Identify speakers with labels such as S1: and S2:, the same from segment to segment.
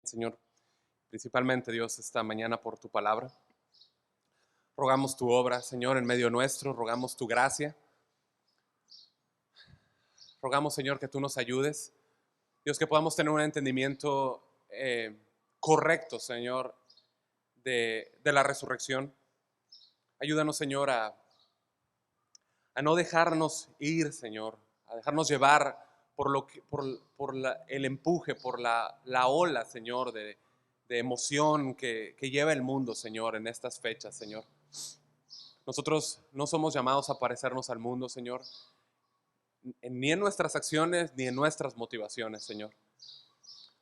S1: Señor, principalmente Dios, esta mañana por tu palabra. Rogamos tu obra, Señor, en medio nuestro, rogamos tu gracia. Rogamos, Señor, que tú nos ayudes. Dios, que podamos tener un entendimiento correcto, Señor, de la resurrección. Ayúdanos, Señor, a no dejarnos ir, Señor, a dejarnos llevar por el empuje, por la ola, Señor, de emoción que lleva el mundo, Señor, en estas fechas, Señor. Nosotros no somos llamados a parecernos al mundo, Señor, ni en nuestras acciones, ni en nuestras motivaciones, Señor.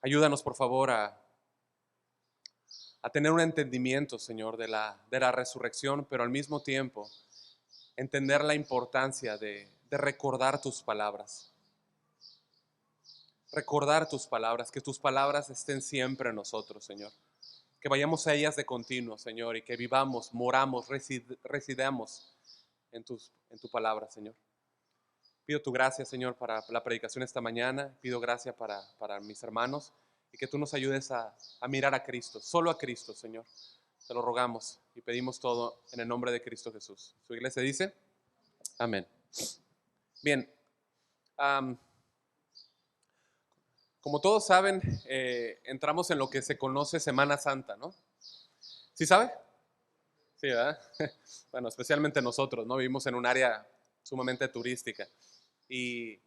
S1: Ayúdanos, por favor, a tener un entendimiento, Señor, de la resurrección, pero al mismo tiempo entender la importancia de recordar tus palabras. Recordar tus palabras, que tus palabras estén siempre en nosotros, Señor. Que vayamos a ellas de continuo, Señor, y que vivamos, moramos, residamos en tu palabra, Señor. Pido tu gracia, Señor, para la predicación esta mañana. Pido gracia para mis hermanos y que tú nos ayudes a mirar a Cristo, solo a Cristo, Señor. Te lo rogamos y pedimos todo en el nombre de Cristo Jesús. Su iglesia dice, amén. Bien, como todos saben, entramos en lo que se conoce Semana Santa, ¿no? ¿Sí sabe? Sí, ¿verdad? Bueno, especialmente nosotros, ¿no? Vivimos en un área sumamente turística. Y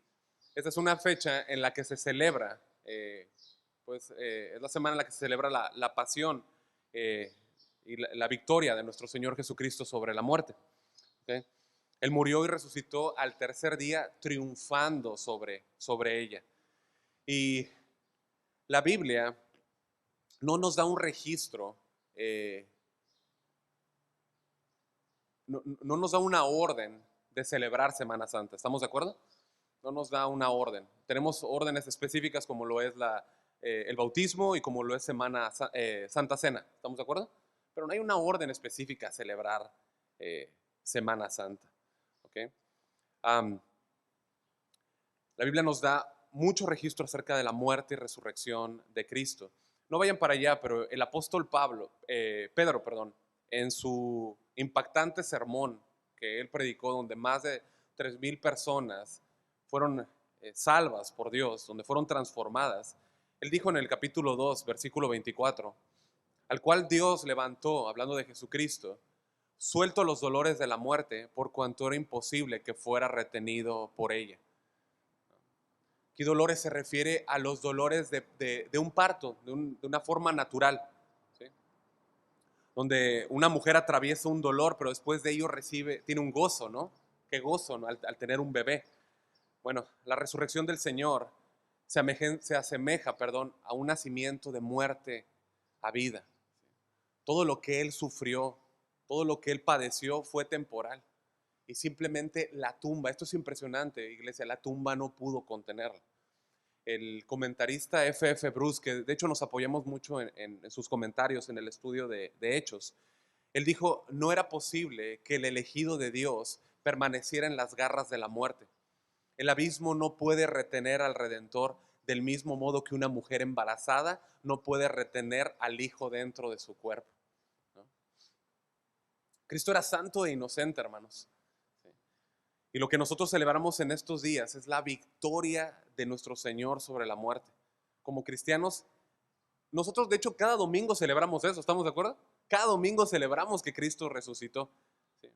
S1: esta es una fecha en la que se celebra, es la semana en la que se celebra la pasión y la victoria de nuestro Señor Jesucristo sobre la muerte. ¿Okay? Él murió y resucitó al tercer día triunfando sobre ella. Y la Biblia no nos da un registro, no nos da una orden de celebrar Semana Santa. ¿Estamos de acuerdo? No nos da una orden. Tenemos órdenes específicas como lo es el bautismo y como lo es Santa Cena. ¿Estamos de acuerdo? Pero no hay una orden específica a celebrar Semana Santa. ¿Okay? La Biblia nos da mucho registro acerca de la muerte y resurrección de Cristo. No vayan para allá, pero el apóstol Pedro, en su impactante sermón que él predicó, donde más de 3,000 personas fueron salvas por Dios, donde fueron transformadas, él dijo en el capítulo 2, versículo 24, al cual Dios levantó, hablando de Jesucristo, suelto los dolores de la muerte, por cuanto era imposible que fuera retenido por ella. Aquí dolores se refiere a los dolores de un parto, de una forma natural, ¿sí? Donde una mujer atraviesa un dolor, pero después de ello tiene un gozo, ¿no? Qué gozo, ¿no? al tener un bebé. Bueno, la resurrección del Señor se asemeja, a un nacimiento de muerte a vida. Todo lo que Él sufrió, todo lo que Él padeció fue temporal. Y simplemente la tumba, esto es impresionante, iglesia, la tumba no pudo contenerla. El comentarista F.F. Bruce, que de hecho nos apoyamos mucho en sus comentarios en el estudio de Hechos, él dijo, no era posible que el elegido de Dios permaneciera en las garras de la muerte. El abismo no puede retener al Redentor del mismo modo que una mujer embarazada no puede retener al hijo dentro de su cuerpo, ¿no? Cristo era santo e inocente, hermanos. Y lo que nosotros celebramos en estos días es la victoria de nuestro Señor sobre la muerte. Como cristianos, nosotros de hecho cada domingo celebramos eso, ¿estamos de acuerdo? Cada domingo celebramos que Cristo resucitó. ¿Sí?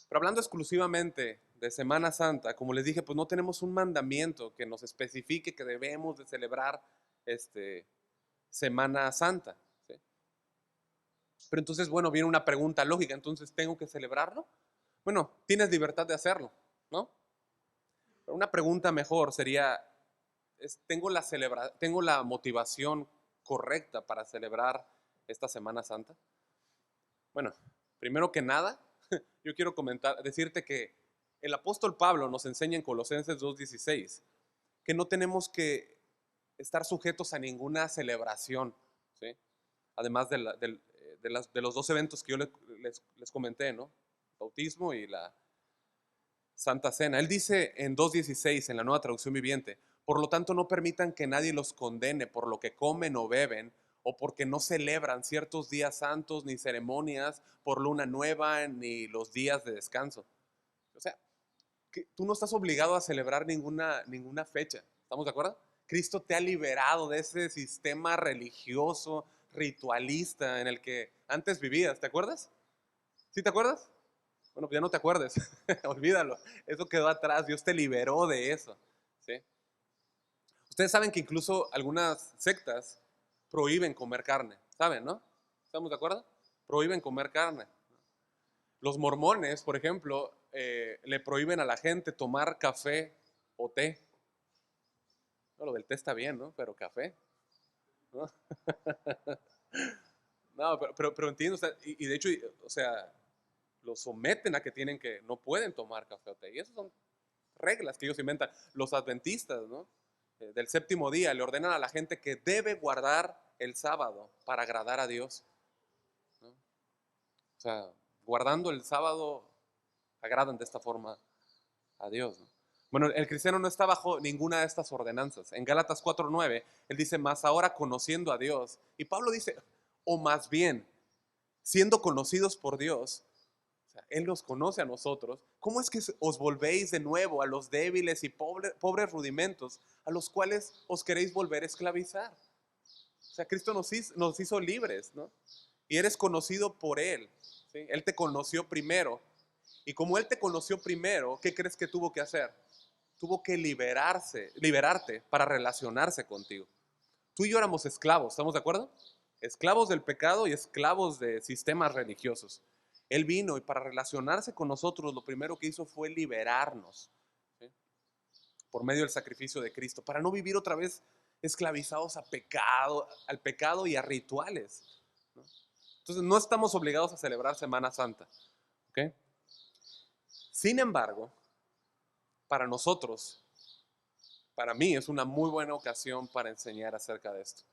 S1: Pero hablando exclusivamente de Semana Santa, como les dije, pues no tenemos un mandamiento que nos especifique que debemos de celebrar Semana Santa. ¿Sí? Pero entonces, bueno, viene una pregunta lógica, entonces, ¿tengo que celebrarlo? Bueno, tienes libertad de hacerlo, ¿no? Pero una pregunta mejor sería, ¿tengo la motivación correcta para celebrar esta Semana Santa? Bueno, primero que nada, yo quiero decirte que el apóstol Pablo nos enseña en Colosenses 2:16 que no tenemos que estar sujetos a ninguna celebración, ¿sí? Además de los dos eventos que yo les comenté, ¿no? Bautismo y la Santa Cena. Él dice en 2:16 en la Nueva Traducción Viviente, por lo tanto no permitan que nadie los condene por lo que comen o beben o porque no celebran ciertos días santos, ni ceremonias por luna nueva, ni los días de descanso. O sea, que tú no estás obligado a celebrar ninguna fecha. ¿Estamos de acuerdo? Cristo te ha liberado de ese sistema religioso, ritualista en el que antes vivías. ¿Te acuerdas? ¿Sí te acuerdas? Bueno, pues ya no te acuerdes. Olvídalo. Eso quedó atrás. Dios te liberó de eso. ¿Sí? Ustedes saben que incluso algunas sectas prohíben comer carne. ¿Saben, no? ¿Estamos de acuerdo? Prohíben comer carne. Los mormones, por ejemplo, le prohíben a la gente tomar café o té. No, lo del té está bien, ¿no? Pero café, ¿no? No, pero entiendo, o sea, y de hecho, o sea, los someten a que no pueden tomar café o té. Y esas son reglas que ellos inventan. Los adventistas, ¿no? Del séptimo día le ordenan a la gente que debe guardar el sábado para agradar a Dios, ¿no? O sea, guardando el sábado agradan de esta forma a Dios, ¿no? Bueno, el cristiano no está bajo ninguna de estas ordenanzas. En Gálatas 4:9, él dice, más ahora conociendo a Dios. Y Pablo dice, o más bien, siendo conocidos por Dios, o sea, Él nos conoce a nosotros, ¿cómo es que os volvéis de nuevo a los débiles y pobres rudimentos a los cuales os queréis volver a esclavizar? O sea, Cristo nos hizo libres, ¿no? Y eres conocido por Él, ¿sí? Él te conoció primero. Y como Él te conoció primero, ¿qué crees que tuvo que hacer? Tuvo que liberarte para relacionarse contigo. Tú y yo éramos esclavos, ¿estamos de acuerdo? Esclavos del pecado y esclavos de sistemas religiosos. Él vino y para relacionarse con nosotros lo primero que hizo fue liberarnos, ¿sí? Por medio del sacrificio de Cristo, para no vivir otra vez esclavizados al pecado y a rituales, ¿no? Entonces no estamos obligados a celebrar Semana Santa, ¿ok? Sin embargo, para nosotros, para mí es una muy buena ocasión para enseñar acerca de esto,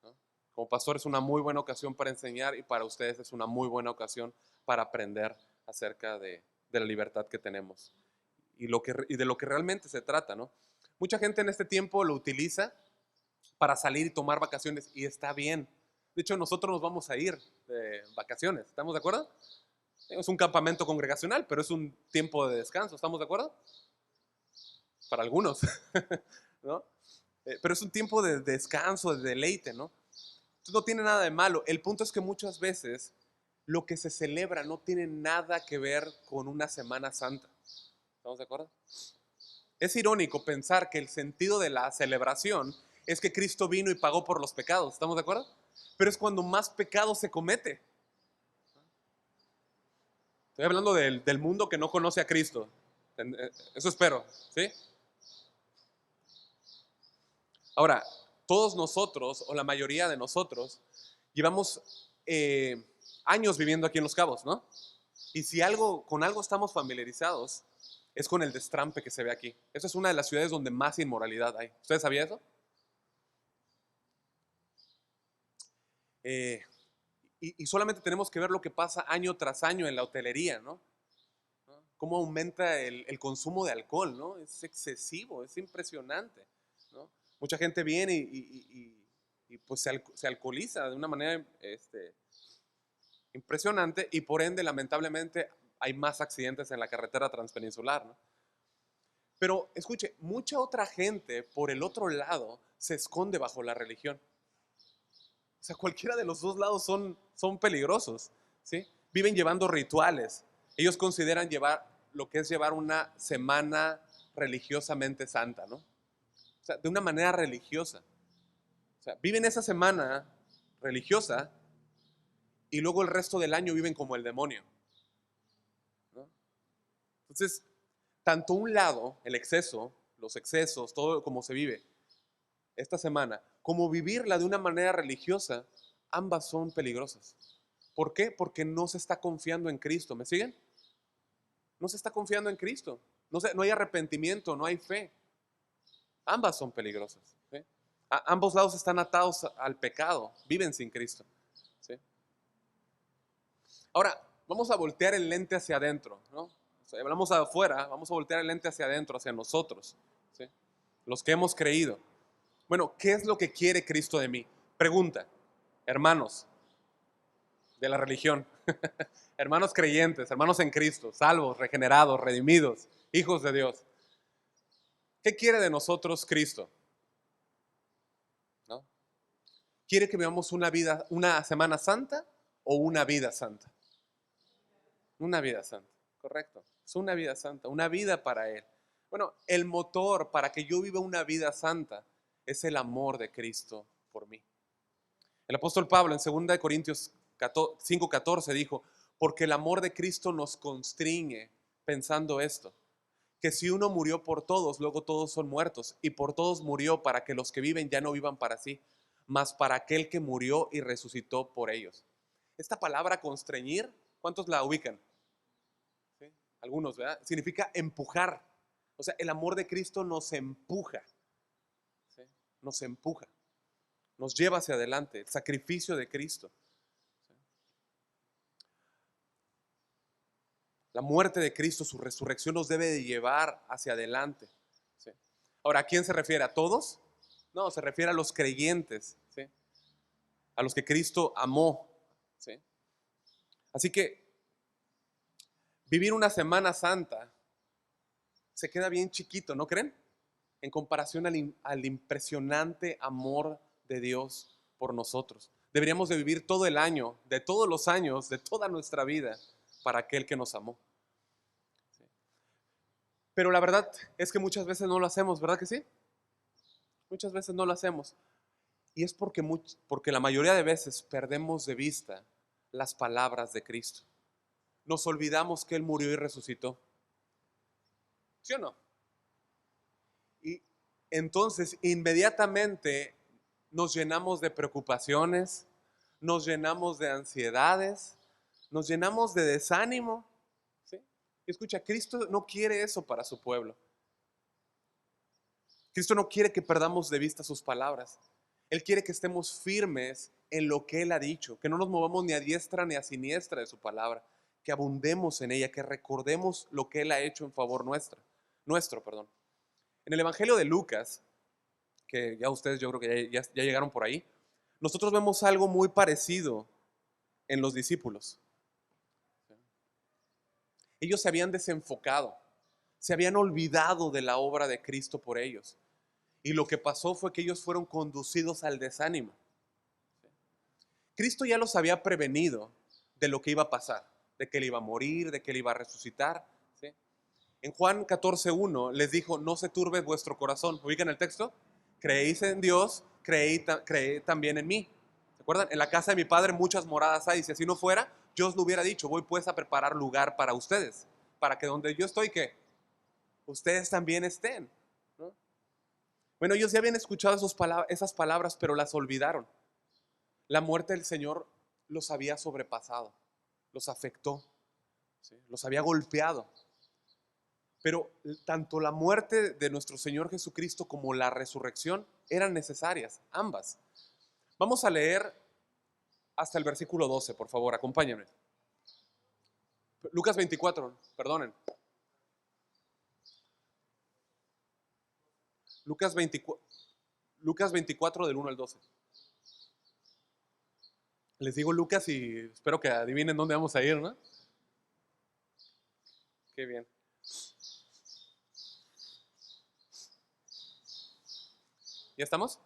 S1: ¿no? Como pastor es una muy buena ocasión para enseñar y para ustedes es una muy buena ocasión para aprender acerca de la libertad que tenemos y de lo que realmente se trata, ¿no? Mucha gente en este tiempo lo utiliza para salir y tomar vacaciones y está bien. De hecho, nosotros nos vamos a ir de vacaciones, ¿estamos de acuerdo? Es un campamento congregacional, pero es un tiempo de descanso, ¿estamos de acuerdo? Para algunos, ¿no? Pero es un tiempo de descanso, de deleite, ¿no? Entonces no tiene nada de malo. El punto es que muchas veces lo que se celebra no tiene nada que ver con una Semana Santa. ¿Estamos de acuerdo? Es irónico pensar que el sentido de la celebración es que Cristo vino y pagó por los pecados. ¿Estamos de acuerdo? Pero es cuando más pecado se comete. Estoy hablando del mundo que no conoce a Cristo. Eso espero, ¿sí? Ahora, todos nosotros, o la mayoría de nosotros, llevamos años viviendo aquí en Los Cabos, ¿no? Y si con algo estamos familiarizados, es con el destrampe que se ve aquí. Esta es una de las ciudades donde más inmoralidad hay. ¿Ustedes sabían eso? Eh, y solamente tenemos que ver lo que pasa año tras año en la hotelería, ¿no? Cómo aumenta el consumo de alcohol, ¿no? Es excesivo, es impresionante, ¿no? Mucha gente viene y pues se alcoholiza de una manera impresionante y por ende, lamentablemente, hay más accidentes en la carretera transpeninsular, ¿no? Pero escuche, mucha otra gente por el otro lado se esconde bajo la religión. O sea, cualquiera de los dos lados son peligrosos, ¿sí? Viven llevando rituales. Ellos consideran lo que es llevar una semana religiosamente santa, ¿no? O sea, de una manera religiosa. O sea, viven esa semana religiosa y luego el resto del año viven como el demonio, ¿no? Entonces, tanto un lado, el exceso, los excesos, todo como se vive esta semana, como vivirla de una manera religiosa, ambas son peligrosas. ¿Por qué? Porque no se está confiando en Cristo. ¿Me siguen? No se está confiando en Cristo. No hay arrepentimiento, no hay fe. Ambas son peligrosas, ¿sí? Ambos lados están atados al pecado, viven sin Cristo, ¿sí? Ahora, vamos a voltear el lente hacia adentro, ¿no? O sea, hablamos afuera, vamos a voltear el lente hacia adentro, hacia nosotros, ¿sí? Los que hemos creído. Bueno, ¿qué es lo que quiere Cristo de mí? Pregunta, hermanos de la religión, hermanos creyentes, hermanos en Cristo, salvos, regenerados, redimidos, hijos de Dios. ¿Qué quiere de nosotros Cristo? ¿No? ¿Quiere que vivamos una Semana Santa o una vida santa? Una vida santa, correcto. Es una vida santa, una vida para Él. Bueno, el motor para que yo viva una vida santa es el amor de Cristo por mí. El apóstol Pablo en 2 Corintios 5:14 dijo, porque el amor de Cristo nos constriñe pensando esto, que si uno murió por todos, luego todos son muertos, y por todos murió para que los que viven ya no vivan para sí, mas para aquel que murió y resucitó por ellos. Esta palabra constreñir, ¿cuántos la ubican? ¿Sí? Algunos, ¿verdad? Significa empujar. O sea, el amor de Cristo nos empuja, ¿sí? Nos empuja, nos lleva hacia adelante, el sacrificio de Cristo. ¿Sí? La muerte de Cristo, su resurrección nos debe de llevar hacia adelante. ¿Sí? Ahora, ¿a quién se refiere? ¿A todos? No, se refiere a los creyentes, ¿sí? A los que Cristo amó. ¿Sí? Así que vivir una Semana Santa se queda bien chiquito, ¿no creen? En comparación al impresionante amor de Dios por nosotros. Deberíamos de vivir todo el año, de todos los años, de toda nuestra vida, para aquel que nos amó. ¿Sí? Pero la verdad es que muchas veces no lo hacemos, ¿verdad que sí? Muchas veces no lo hacemos. Y es porque la mayoría de veces perdemos de vista las palabras de Cristo. Nos olvidamos que Él murió y resucitó. ¿Sí o no? Y entonces inmediatamente nos llenamos de preocupaciones, nos llenamos de ansiedades, nos llenamos de desánimo. ¿Sí? Y escucha, Cristo no quiere eso para su pueblo. Cristo no quiere que perdamos de vista sus palabras. Él quiere que estemos firmes en lo que Él ha dicho, que no nos movamos ni a diestra ni a siniestra de su palabra, que abundemos en ella, que recordemos lo que Él ha hecho en favor nuestro. En el Evangelio de Lucas, que ya ustedes yo creo que ya llegaron por ahí, nosotros vemos algo muy parecido en los discípulos. Ellos se habían desenfocado, se habían olvidado de la obra de Cristo por ellos. Y lo que pasó fue que ellos fueron conducidos al desánimo. Cristo ya los había prevenido de lo que iba a pasar, de que Él iba a morir, de que Él iba a resucitar. ¿Sí? En Juan 14:1 les dijo, no se turbe vuestro corazón. ¿Ubican el texto? Creéis en Dios, creed también en mí. ¿Se acuerdan? En la casa de mi Padre muchas moradas hay. Si así no fuera, yo os lo hubiera dicho, voy pues a preparar lugar para ustedes, para que donde yo estoy, ¿qué? Ustedes también estén. ¿No? Bueno, ellos ya habían escuchado esas palabras, pero las olvidaron. La muerte del Señor los había sobrepasado, los afectó, ¿sí? Los había golpeado. Pero tanto la muerte de nuestro Señor Jesucristo como la resurrección eran necesarias, ambas. Vamos a leer hasta el versículo 12, por favor, acompáñenme. Lucas 24, perdonen. Lucas 24 del 1 al 12. Les digo Lucas y espero que adivinen dónde vamos a ir, ¿no? Qué bien. ¿Ya estamos?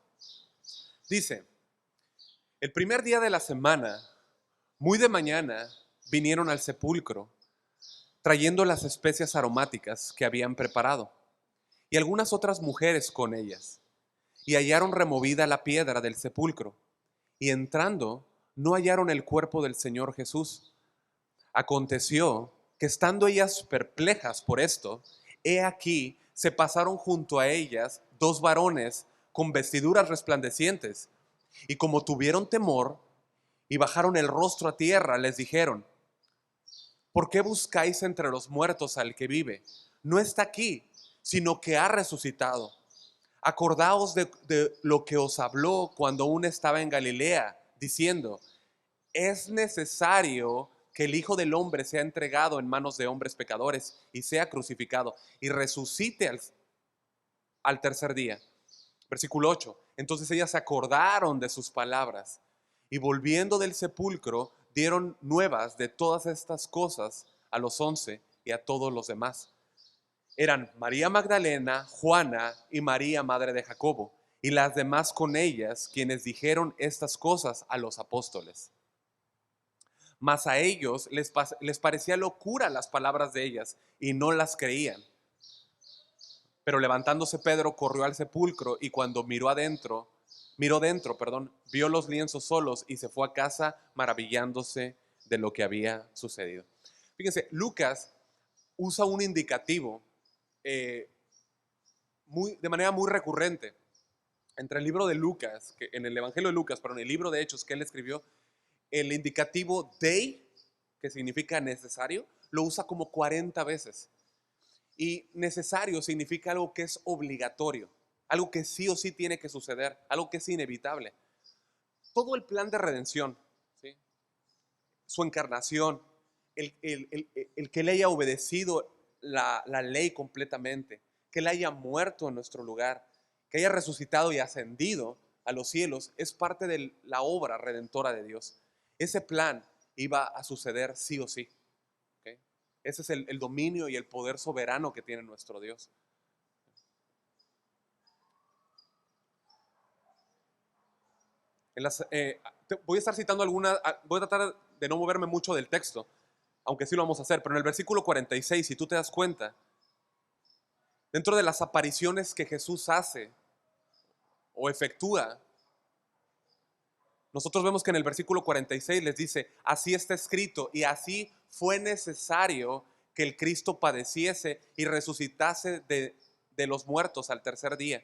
S1: Dice, el primer día de la semana, muy de mañana, vinieron al sepulcro, trayendo las especias aromáticas que habían preparado, y algunas otras mujeres con ellas, y hallaron removida la piedra del sepulcro, y entrando, no hallaron el cuerpo del Señor Jesús. Aconteció que estando ellas perplejas por esto, he aquí se pasaron junto a ellas dos varones con vestiduras resplandecientes, y como tuvieron temor y bajaron el rostro a tierra, les dijeron, ¿por qué buscáis entre los muertos al que vive? No está aquí, sino que ha resucitado. Acordaos de lo que os habló cuando aún estaba en Galilea, diciendo, es necesario que el Hijo del Hombre sea entregado en manos de hombres pecadores y sea crucificado y resucite al tercer día. Versículo 8. Entonces ellas se acordaron de sus palabras Y volviendo del sepulcro, dieron nuevas de todas estas cosas a los 11 y a todos los demás. Eran María Magdalena, Juana y María, madre de Jacobo, y las demás con ellas, quienes dijeron estas cosas a los apóstoles. Mas a ellos les parecía locura las palabras de ellas, y no las creían. Pero levantándose Pedro corrió al sepulcro, y cuando miró dentro, vio los lienzos solos, y se fue a casa maravillándose de lo que había sucedido. Fíjense, Lucas usa un indicativo de manera muy recurrente. Entre el libro de Lucas, en el Evangelio de Lucas, pero en el libro de Hechos que él escribió, el indicativo dei, que significa necesario, lo usa como 40 veces. Y necesario significa algo que es obligatorio, algo que sí o sí tiene que suceder, algo que es inevitable. Todo el plan de redención, ¿sí? Su encarnación, el que él haya obedecido la ley completamente, que él haya muerto en nuestro lugar, que haya resucitado y ascendido a los cielos, es parte de la obra redentora de Dios. Ese plan iba a suceder sí o sí. ¿Okay? Ese es el dominio y el poder soberano que tiene nuestro Dios. Voy a estar citando voy a tratar de no moverme mucho del texto, aunque sí lo vamos a hacer, pero en el versículo 46, si tú te das cuenta, dentro de las apariciones que Jesús hace o efectúa, nosotros vemos que en el versículo 46 les dice, así está escrito, y así fue necesario que el Cristo padeciese y resucitase de los muertos al tercer día,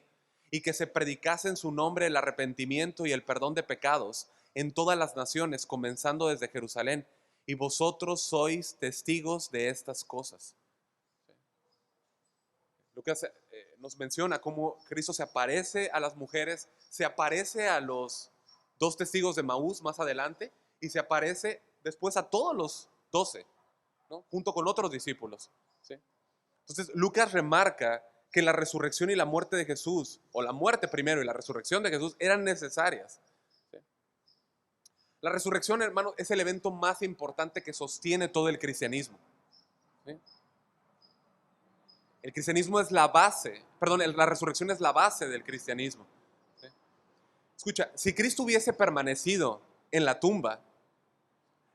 S1: y que se predicase en su nombre el arrepentimiento y el perdón de pecados en todas las naciones, comenzando desde Jerusalén, y vosotros sois testigos de estas cosas. Lucas nos menciona cómo Cristo se aparece a las mujeres, se aparece a los dos testigos de Maús más adelante y se aparece después a todos los 12, ¿no? Junto con otros discípulos, ¿sí? Entonces Lucas remarca que la resurrección y la muerte de Jesús, o la muerte primero y la resurrección de Jesús, eran necesarias, ¿sí? La resurrección, hermano, es el evento más importante que sostiene todo el cristianismo, ¿sí? El cristianismo es la base, perdón, la resurrección es la base del cristianismo, ¿sí? Escucha, si Cristo hubiese permanecido en la tumba,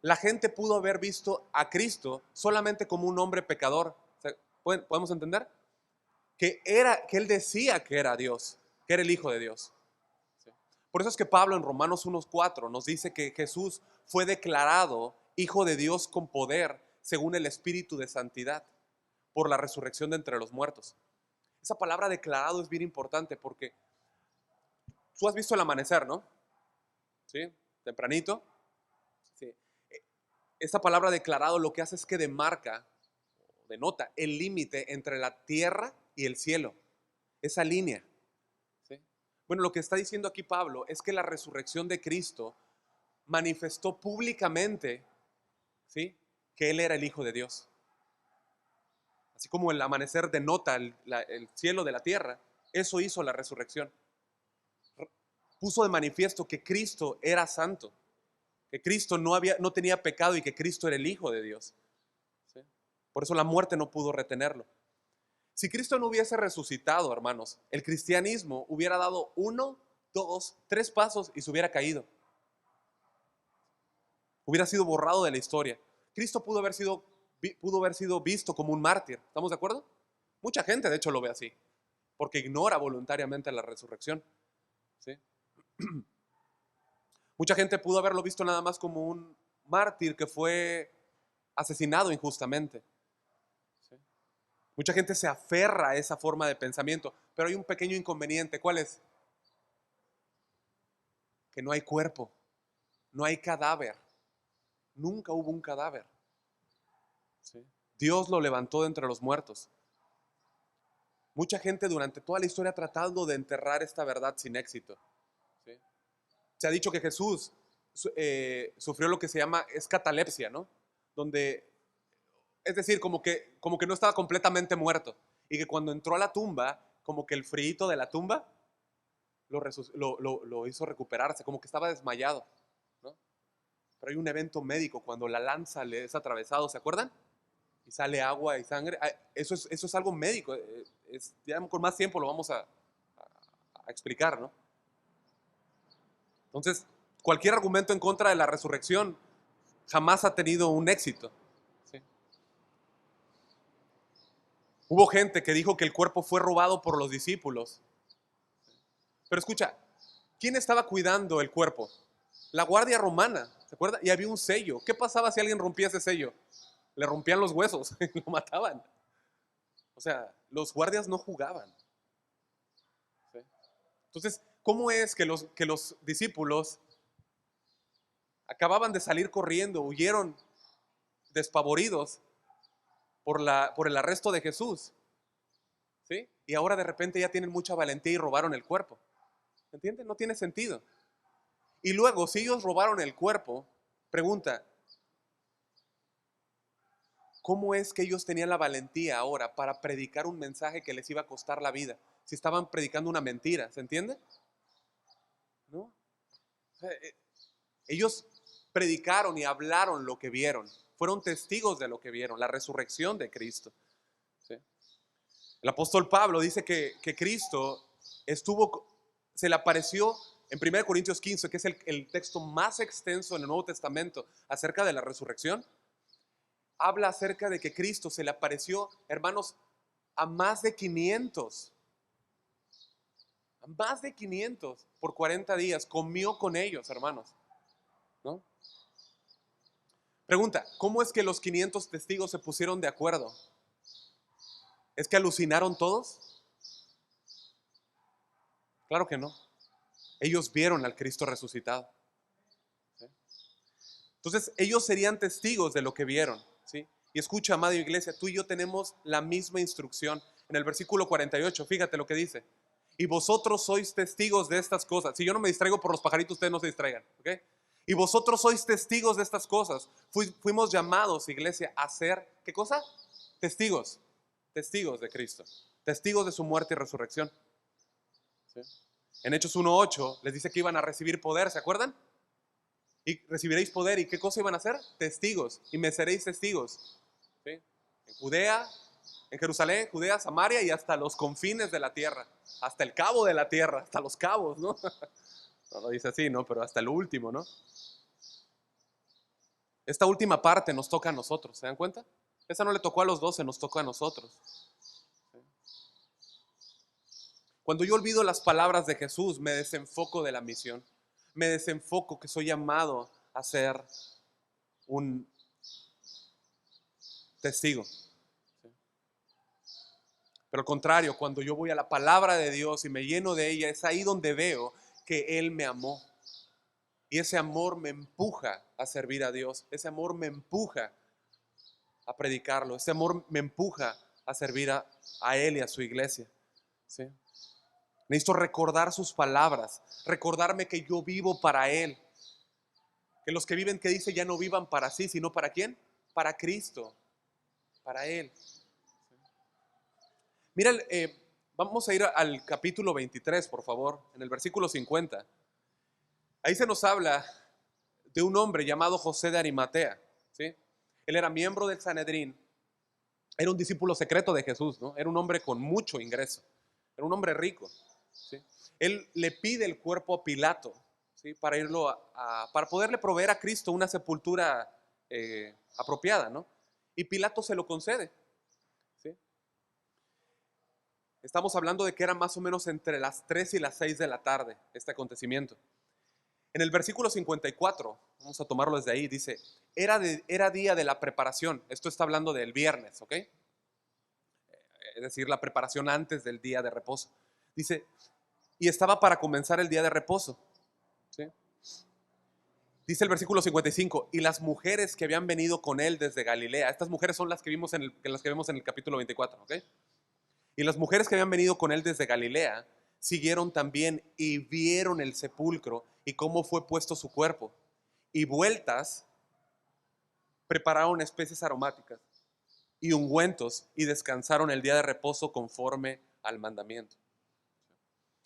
S1: la gente pudo haber visto a Cristo solamente como un hombre pecador. O sea, ¿podemos entender? Que él decía que era Dios, que era el Hijo de Dios, ¿sí? Por eso es que Pablo en Romanos 1:4 nos dice que Jesús fue declarado Hijo de Dios con poder según el Espíritu de santidad por la resurrección de entre los muertos. Esa palabra declarado es bien importante porque tú has visto el amanecer, ¿no? ¿Sí? Tempranito. Sí. Esta palabra declarado lo que hace es que demarca, denota el límite entre la tierra y el cielo. Esa línea, ¿sí? Bueno, lo que está diciendo aquí Pablo es que la resurrección de Cristo manifestó públicamente, ¿sí?, que Él era el Hijo de Dios. Así como el amanecer denota el cielo de la tierra, eso hizo la resurrección. Puso de manifiesto que Cristo era santo, que Cristo no tenía pecado y que Cristo era el Hijo de Dios, ¿sí? Por eso la muerte no pudo retenerlo. Si Cristo no hubiese resucitado, hermanos, el cristianismo hubiera dado 1, 2, 3 pasos y se hubiera caído. Hubiera sido borrado de la historia. Cristo pudo haber sido visto como un mártir. ¿Estamos de acuerdo? Mucha gente, de hecho, lo ve así, porque ignora voluntariamente la resurrección, ¿sí? Mucha gente pudo haberlo visto nada más como un mártir que fue asesinado injustamente, ¿sí? Mucha gente se aferra a esa forma de pensamiento, pero hay un pequeño inconveniente. ¿Cuál es? Que no hay cuerpo, no hay cadáver. Nunca hubo un cadáver, ¿sí? Dios lo levantó de entre los muertos. Mucha gente durante toda la historia ha tratado de enterrar esta verdad sin éxito, ¿sí? Se ha dicho que Jesús sufrió lo que se llama catalepsia, ¿no? Donde, es decir, como que no estaba completamente muerto y que cuando entró a la tumba, como que el frío de la tumba lo hizo recuperarse, como que estaba desmayado, Pero hay un evento médico cuando la lanza le es atravesado, ¿se acuerdan? Y sale agua y sangre. Eso es algo médico. Ya con más tiempo lo vamos a explicar, ¿no? Entonces, cualquier argumento en contra de la resurrección jamás ha tenido un éxito. ¿Sí? Hubo gente que dijo que el cuerpo fue robado por los discípulos. Pero escucha, ¿quién estaba cuidando el cuerpo? La guardia romana, ¿se acuerda? Y había un sello. ¿Qué pasaba si alguien rompía ese sello? Le rompían los huesos y lo mataban. O sea, los guardias no jugaban. ¿Sí? Entonces, ¿cómo es que los discípulos acababan de salir corriendo, huyeron despavoridos por el arresto de Jesús? ¿Sí? Y ahora de repente ya tienen mucha valentía y robaron el cuerpo. ¿Entienden? No tiene sentido. Y luego, si ellos robaron el cuerpo, pregunta, ¿cómo es que ellos tenían la valentía ahora para predicar un mensaje que les iba a costar la vida? Si estaban predicando una mentira, ¿se entiende? ¿No? O sea, ellos predicaron y hablaron lo que vieron. Fueron testigos de lo que vieron, la resurrección de Cristo. ¿Sí? El apóstol Pablo dice que Cristo se le apareció en 1 Corintios 15, que es el texto más extenso en el Nuevo Testamento acerca de la resurrección. Habla acerca de que Cristo se le apareció, hermanos, a más de 500. A más de 500 por 40 días. Comió con ellos, hermanos. ¿No? Pregunta, ¿cómo es que los 500 testigos se pusieron de acuerdo? ¿Es que alucinaron todos? Claro que no. Ellos vieron al Cristo resucitado. ¿Sí? Entonces, ellos serían testigos de lo que vieron. ¿Sí? Y escucha, amada iglesia, tú y yo tenemos la misma instrucción. En el versículo 48, fíjate lo que dice. Y vosotros sois testigos de estas cosas. Si yo no me distraigo por los pajaritos, ustedes no se distraigan. ¿Ok? Y vosotros sois testigos de estas cosas. Fuimos llamados, iglesia, a ser, ¿qué cosa? Testigos. Testigos de Cristo. Testigos de su muerte y resurrección. ¿Sí? En Hechos 1:8 les dice que iban a recibir poder, ¿se acuerdan? Y recibiréis poder. ¿Y qué cosa iban a hacer? Testigos. Y me seréis testigos. ¿Sí? En Judea, en Jerusalén, Judea, Samaria y hasta los confines de la tierra. Hasta el cabo de la tierra, hasta los cabos, ¿no? No lo dice así, ¿no? Pero hasta el último, ¿no? Esta última parte nos toca a nosotros, ¿se dan cuenta? Esa no le tocó a los 12, nos tocó a nosotros. Cuando yo olvido las palabras de Jesús, me desenfoco de la misión. Me desenfoco que soy llamado a ser un testigo. Pero al contrario, cuando yo voy a la palabra de Dios y me lleno de ella, es ahí donde veo que Él me amó. Y ese amor me empuja a servir a Dios. Ese amor me empuja a predicarlo. Ese amor me empuja a servir a Él y a su iglesia. ¿Sí? Necesito recordar sus palabras, recordarme que yo vivo para Él. Que los que viven, que dice, ya no vivan para sí, sino ¿para quién? Para Cristo, para Él. Mira, vamos a ir al capítulo 23, por favor, en el versículo 50. Ahí se nos habla de un hombre llamado José de Arimatea. ¿Sí? Él era miembro del Sanedrín, era un discípulo secreto de Jesús, ¿no? Era un hombre con mucho ingreso, era un hombre rico. ¿Sí? Él le pide el cuerpo a Pilato, ¿sí? Para poderle proveer a Cristo una sepultura apropiada, ¿no? Y Pilato se lo concede. ¿Sí? Estamos hablando de que era más o menos entre las 3 y las 6 de la tarde este acontecimiento. En el versículo 54, vamos a tomarlo desde ahí, dice, era día de la preparación. Esto está hablando del viernes, ¿ok? Es decir, la preparación antes del día de reposo. Dice, y estaba para comenzar el día de reposo. ¿Sí? Dice el versículo 55, y las mujeres que habían venido con él desde Galilea, estas mujeres son las que vemos en el capítulo 24, ¿ok? Y las mujeres que habían venido con él desde Galilea siguieron también y vieron el sepulcro y cómo fue puesto su cuerpo. Y vueltas prepararon especies aromáticas y ungüentos y descansaron el día de reposo conforme al mandamiento.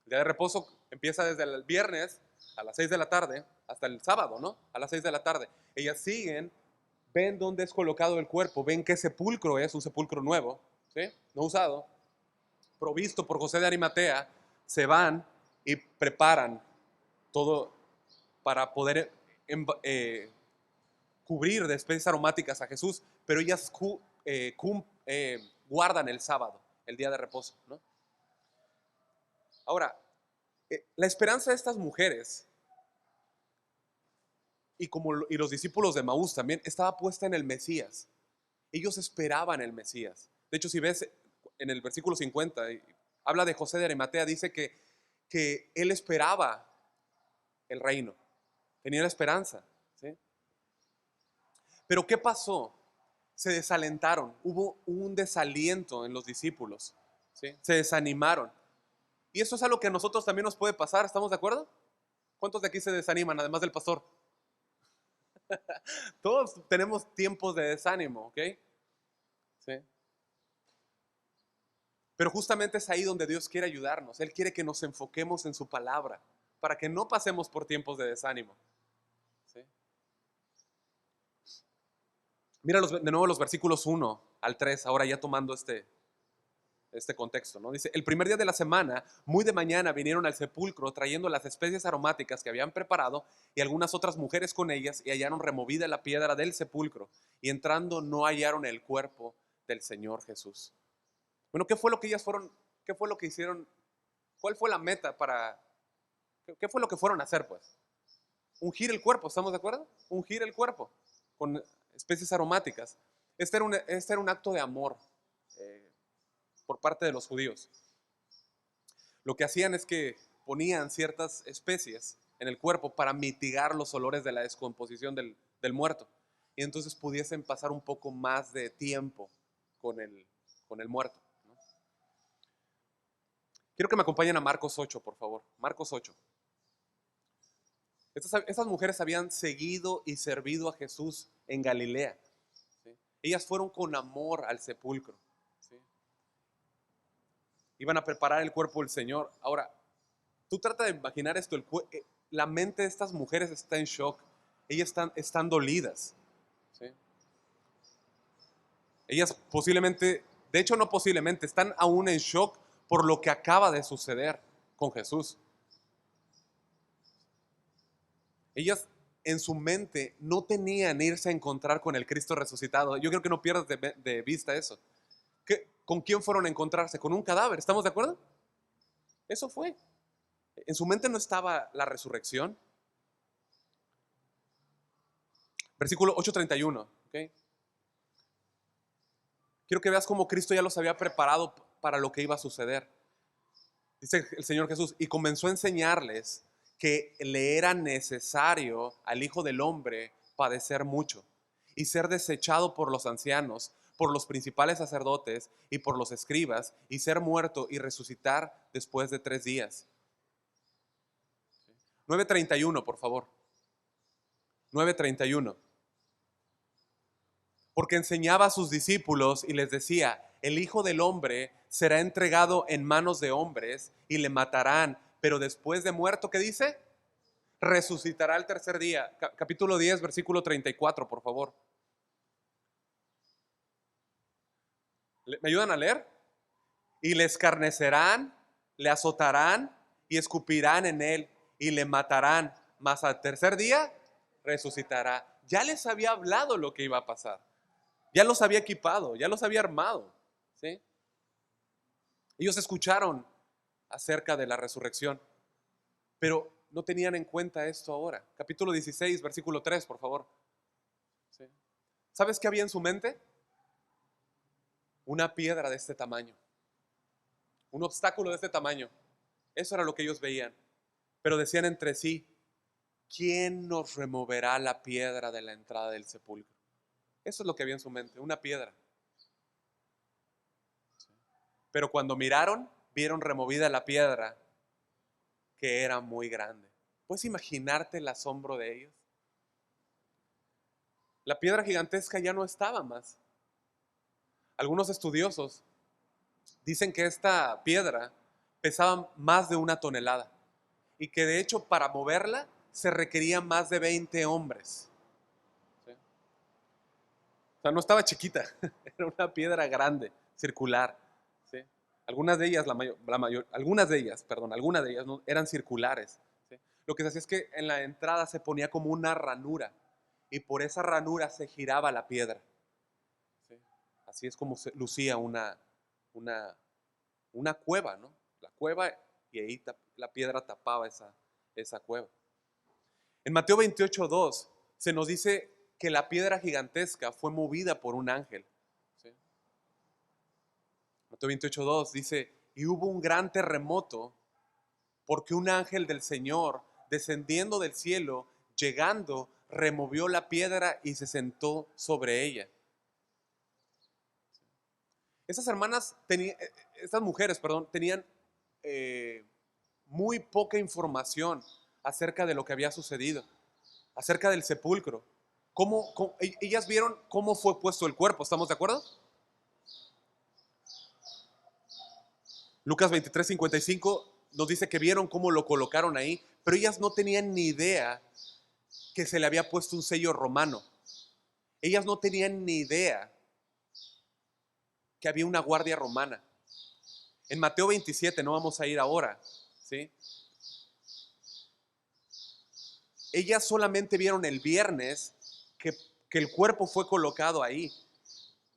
S1: El día de reposo empieza desde el viernes a las 6 de la tarde, hasta el sábado, ¿no? A las 6 de la tarde. Ellas siguen, ven dónde es colocado el cuerpo, ven qué sepulcro es, un sepulcro nuevo, ¿sí? No usado, provisto por José de Arimatea, se van y preparan todo para poder cubrir de especies aromáticas a Jesús, pero ellas guardan el sábado, el día de reposo, ¿no? Ahora, la esperanza de estas mujeres y los discípulos de Maús también estaba puesta en el Mesías. Ellos esperaban el Mesías. De hecho, si ves en el versículo 50, habla de José de Arimatea, dice que él esperaba el reino, tenía la esperanza, ¿sí? Pero ¿qué pasó? Se desalentaron, hubo un desaliento en los discípulos, ¿sí? Se desanimaron. Y eso es algo que a nosotros también nos puede pasar, ¿estamos de acuerdo? ¿Cuántos de aquí se desaniman, además del pastor? Todos tenemos tiempos de desánimo, ¿ok? ¿Sí? Pero justamente es ahí donde Dios quiere ayudarnos. Él quiere que nos enfoquemos en su palabra para que no pasemos por tiempos de desánimo, ¿sí? Mira de nuevo los versículos 1 al 3, ahora ya tomando este contexto, ¿no? Dice, el primer día de la semana, muy de mañana, vinieron al sepulcro trayendo las especies aromáticas que habían preparado y algunas otras mujeres con ellas, y hallaron removida la piedra del sepulcro, y entrando no hallaron el cuerpo del Señor Jesús. Bueno, ¿qué fue lo que ellas fueron? ¿Qué fue lo que hicieron? ¿Cuál fue la meta qué fue lo que fueron a hacer, pues? Ungir el cuerpo, ¿estamos de acuerdo? Ungir el cuerpo con especies aromáticas. Este era un acto de amor por parte de los judíos. Lo que hacían es que ponían ciertas especies en el cuerpo para mitigar los olores de la descomposición del muerto, y entonces pudiesen pasar un poco más de tiempo con el muerto, ¿no? Quiero que me acompañen a Marcos 8, por favor. Marcos 8. Estas mujeres habían seguido y servido a Jesús en Galilea, ¿sí? Ellas fueron con amor al sepulcro, ¿sí? Iban a preparar el cuerpo del Señor. Ahora, tú trata de imaginar esto, la mente de estas mujeres está en shock, ellas están dolidas, ¿sí? Ellas posiblemente, de hecho no posiblemente, están aún en shock por lo que acaba de suceder con Jesús. Ellas en su mente no tenían irse a encontrar con el Cristo resucitado. Yo creo que no pierdas de vista eso. ¿Con quién fueron a encontrarse? Con un cadáver, ¿estamos de acuerdo? Eso fue. En su mente no estaba la resurrección. Versículo 8:31, ¿ok? Quiero que veas cómo Cristo ya los había preparado para lo que iba a suceder. Dice el Señor Jesús, y comenzó a enseñarles que le era necesario al Hijo del Hombre padecer mucho y ser desechado por los ancianos, por los principales sacerdotes y por los escribas, y ser muerto y resucitar después de 3 días. 9:31, por favor. 9:31. Porque enseñaba a sus discípulos y les decía, el Hijo del Hombre será entregado en manos de hombres y le matarán, pero después de muerto, ¿qué dice? Resucitará el tercer día. Capítulo 10, versículo 34, por favor. ¿Me ayudan a leer? Y le escarnecerán, le azotarán y escupirán en él y le matarán, mas al tercer día resucitará. Ya les había hablado lo que iba a pasar. Ya los había equipado, ya los había armado, ¿sí? Ellos escucharon acerca de la resurrección, pero no tenían en cuenta esto ahora. Capítulo 16, versículo 3, por favor. ¿Sí? ¿Sabes qué había en su mente? Una piedra de este tamaño, un obstáculo de este tamaño. Eso era lo que ellos veían. Pero decían entre sí, ¿quién nos removerá la piedra de la entrada del sepulcro? Eso es lo que había en su mente, una piedra. Pero cuando miraron, vieron removida la piedra, que era muy grande. ¿Puedes imaginarte el asombro de ellos? La piedra gigantesca ya no estaba más. Algunos estudiosos dicen que esta piedra pesaba más de 1 tonelada. y que de hecho para moverla se requerían más de 20 hombres. ¿Sí? O sea, no estaba chiquita, era una piedra grande, circular. ¿Sí? Algunas de ellas, algunas de ellas no, eran circulares. ¿Sí? Lo que se hacía es que en la entrada se ponía como una ranura y por esa ranura se giraba la piedra. ¿Sí? Así es como se lucía una, una cueva, ¿no? La cueva, y ahí la piedra tapaba esa cueva. En Mateo 28:2 se nos dice que la piedra gigantesca fue movida por un ángel. ¿Sí? Mateo 28:2 dice, y hubo un gran terremoto porque un ángel del Señor, descendiendo del cielo, llegando, removió la piedra y se sentó sobre ella. Esas hermanas, estas mujeres, perdón, tenían muy poca información acerca de lo que había sucedido, acerca del sepulcro. Ellas vieron cómo fue puesto el cuerpo, ¿estamos de acuerdo? Lucas 23:55 nos dice que vieron cómo lo colocaron ahí, pero ellas no tenían ni idea que se le había puesto un sello romano. Ellas no tenían ni idea que había una guardia romana. En Mateo 27, no vamos a ir ahora, ¿sí? Ellas solamente vieron el viernes que el cuerpo fue colocado ahí,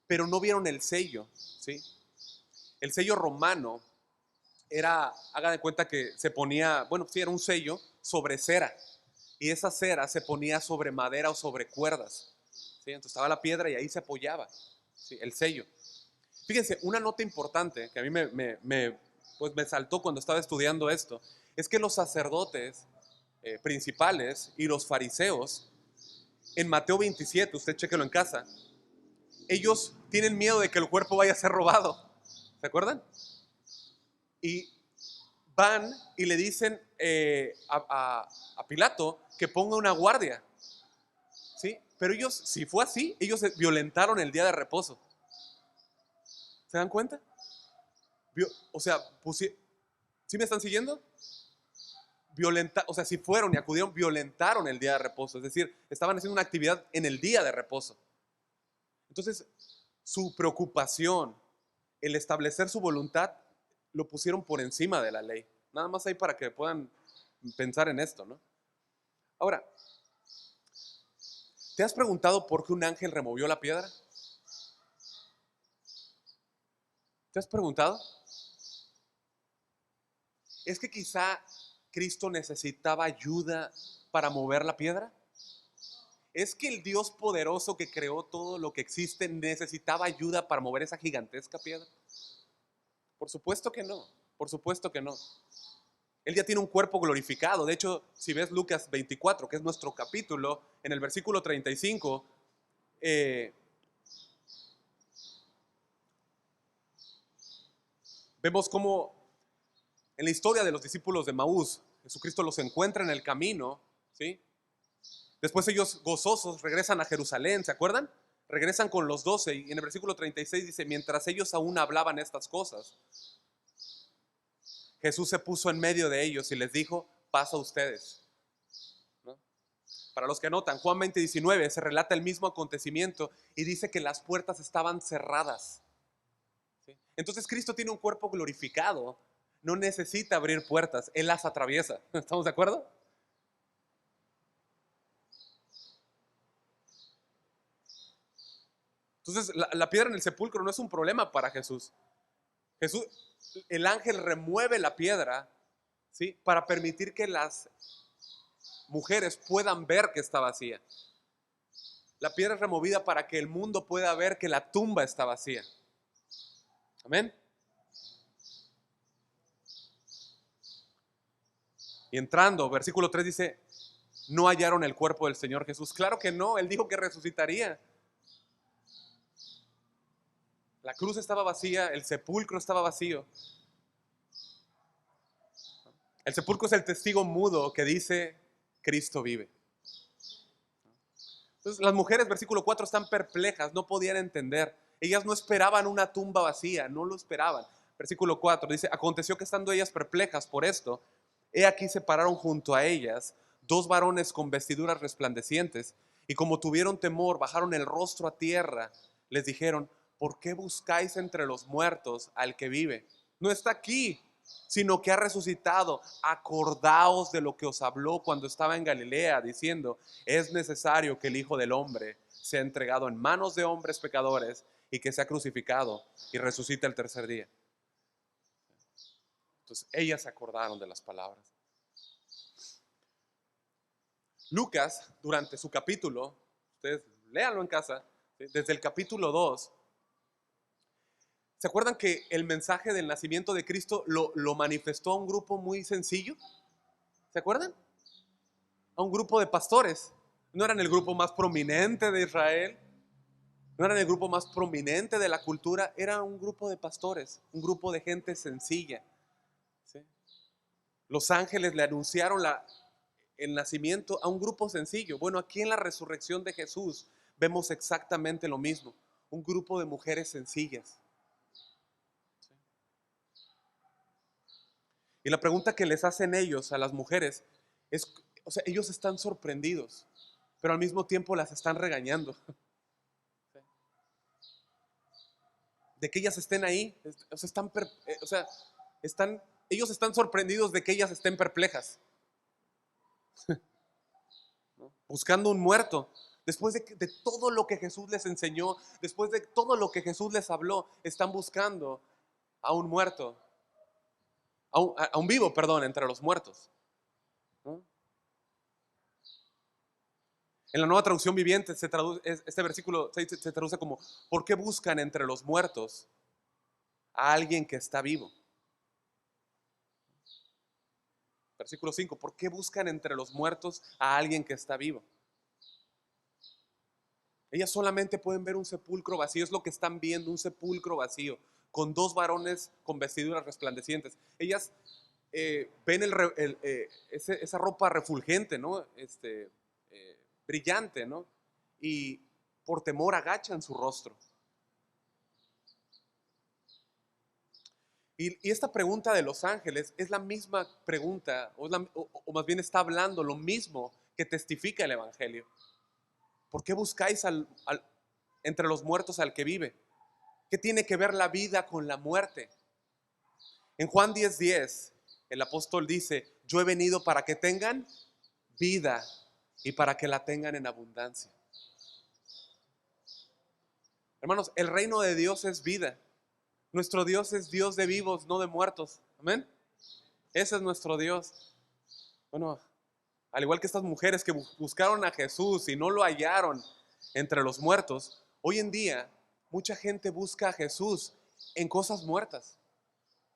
S1: pero no vieron el sello, ¿sí? El sello romano era, haga de cuenta que se ponía, bueno, sí, era un sello sobre cera, y esa cera se ponía sobre madera o sobre cuerdas, ¿sí? Entonces estaba la piedra y ahí se apoyaba, ¿sí? El sello. Fíjense, una nota importante que a mí pues me saltó cuando estaba estudiando esto, es que los sacerdotes principales y los fariseos, en Mateo 27, usted chéquelo en casa, ellos tienen miedo de que el cuerpo vaya a ser robado. ¿Se acuerdan? Y van y le dicen a Pilato que ponga una guardia. ¿Sí? Pero ellos, si fue así, ellos violentaron el día de reposo. ¿Se dan cuenta? O sea, ¿sí me están siguiendo? O sea, si fueron y acudieron, violentaron el día de reposo. Es decir, estaban haciendo una actividad en el día de reposo. Entonces, su preocupación, el establecer su voluntad, lo pusieron por encima de la ley. Nada más ahí para que puedan pensar en esto, ¿no? Ahora, ¿te has preguntado por qué un ángel removió la piedra? ¿Te has preguntado? ¿Es que quizá Cristo necesitaba ayuda para mover la piedra? ¿Es que el Dios poderoso que creó todo lo que existe necesitaba ayuda para mover esa gigantesca piedra? Por supuesto que no, por supuesto que no. Él ya tiene un cuerpo glorificado. De hecho, si ves Lucas 24, que es nuestro capítulo, en el versículo 35, vemos cómo en la historia de los discípulos de Maús, Jesucristo los encuentra en el camino, ¿sí? Después ellos gozosos regresan a Jerusalén, ¿se acuerdan? Regresan con los 12 y en el versículo 36 dice, mientras ellos aún hablaban estas cosas, Jesús se puso en medio de ellos y les dijo, paz a ustedes. ¿No? Para los que notan, Juan 20:19 se relata el mismo acontecimiento y dice que las puertas estaban cerradas. ¿Sí? Entonces Cristo tiene un cuerpo glorificado, no necesita abrir puertas, Él las atraviesa. ¿Estamos de acuerdo? Entonces la piedra en el sepulcro no es un problema para Jesús. Jesús, el ángel remueve la piedra, ¿sí? Para permitir que las mujeres puedan ver que está vacía. La piedra es removida para que el mundo pueda ver que la tumba está vacía. Amén. Y entrando, versículo 3 dice, no hallaron el cuerpo del Señor Jesús. Claro que no, Él dijo que resucitaría. La cruz estaba vacía, el sepulcro estaba vacío. El sepulcro es el testigo mudo que dice, Cristo vive. Entonces las mujeres, versículo 4, están perplejas, no podían entender. Ellas no esperaban una tumba vacía, no lo esperaban. Versículo 4 dice, aconteció que estando ellas perplejas por esto, He aquí se pararon junto a ellas dos varones con vestiduras resplandecientes, y como tuvieron temor, bajaron el rostro a tierra. Les dijeron: ¿por qué buscáis entre los muertos al que vive? No está aquí, sino que ha resucitado. Acordaos de lo que os habló cuando estaba en Galilea, diciendo: es necesario que el Hijo del Hombre sea entregado en manos de hombres pecadores, y que sea crucificado y resucite el tercer día. Entonces ellas se acordaron de las palabras. Lucas, durante su capítulo, ustedes léanlo en casa, desde el capítulo 2, ¿se acuerdan que el mensaje del nacimiento de Cristo lo manifestó a un grupo muy sencillo? ¿Se acuerdan? A un grupo de pastores. No eran el grupo más prominente de Israel, no eran el grupo más prominente de la cultura, era un grupo de pastores, un grupo de gente sencilla. ¿Sí? Los ángeles le anunciaron el nacimiento a un grupo sencillo. Bueno, aquí en la resurrección de Jesús vemos exactamente lo mismo, un grupo de mujeres sencillas. ¿Sí? Y la pregunta que les hacen ellos a las mujeres es, o sea, ellos están sorprendidos, pero al mismo tiempo las están regañando. ¿Sí? De que ellas estén ahí, o sea, ellos están sorprendidos de que ellas estén perplejas, ¿no? Buscando un muerto. Después de todo lo que Jesús les enseñó, después de todo lo que Jesús les habló, están buscando a un muerto, a un vivo, perdón, entre los muertos, ¿no? En la Nueva Traducción Viviente este versículo se traduce como: ¿por qué buscan entre los muertos a alguien que está vivo? Versículo 5: ¿por qué buscan entre los muertos a alguien que está vivo? Ellas solamente pueden ver un sepulcro vacío, es lo que están viendo, un sepulcro vacío, con dos varones con vestiduras resplandecientes. Ellas ven esa ropa refulgente, ¿no? Brillante, ¿no? Y por temor agachan su rostro. Y esta pregunta de los ángeles es la misma pregunta, o más bien está hablando lo mismo que testifica el Evangelio. ¿Por qué buscáis entre los muertos al que vive? ¿Qué tiene que ver la vida con la muerte? En Juan 10:10, el apóstol dice: yo he venido para que tengan vida y para que la tengan en abundancia. Hermanos, el reino de Dios es vida. Nuestro Dios es Dios de vivos, no de muertos. Amén. Ese es nuestro Dios. Bueno, al igual que estas mujeres que buscaron a Jesús y no lo hallaron entre los muertos, hoy en día mucha gente busca a Jesús en cosas muertas.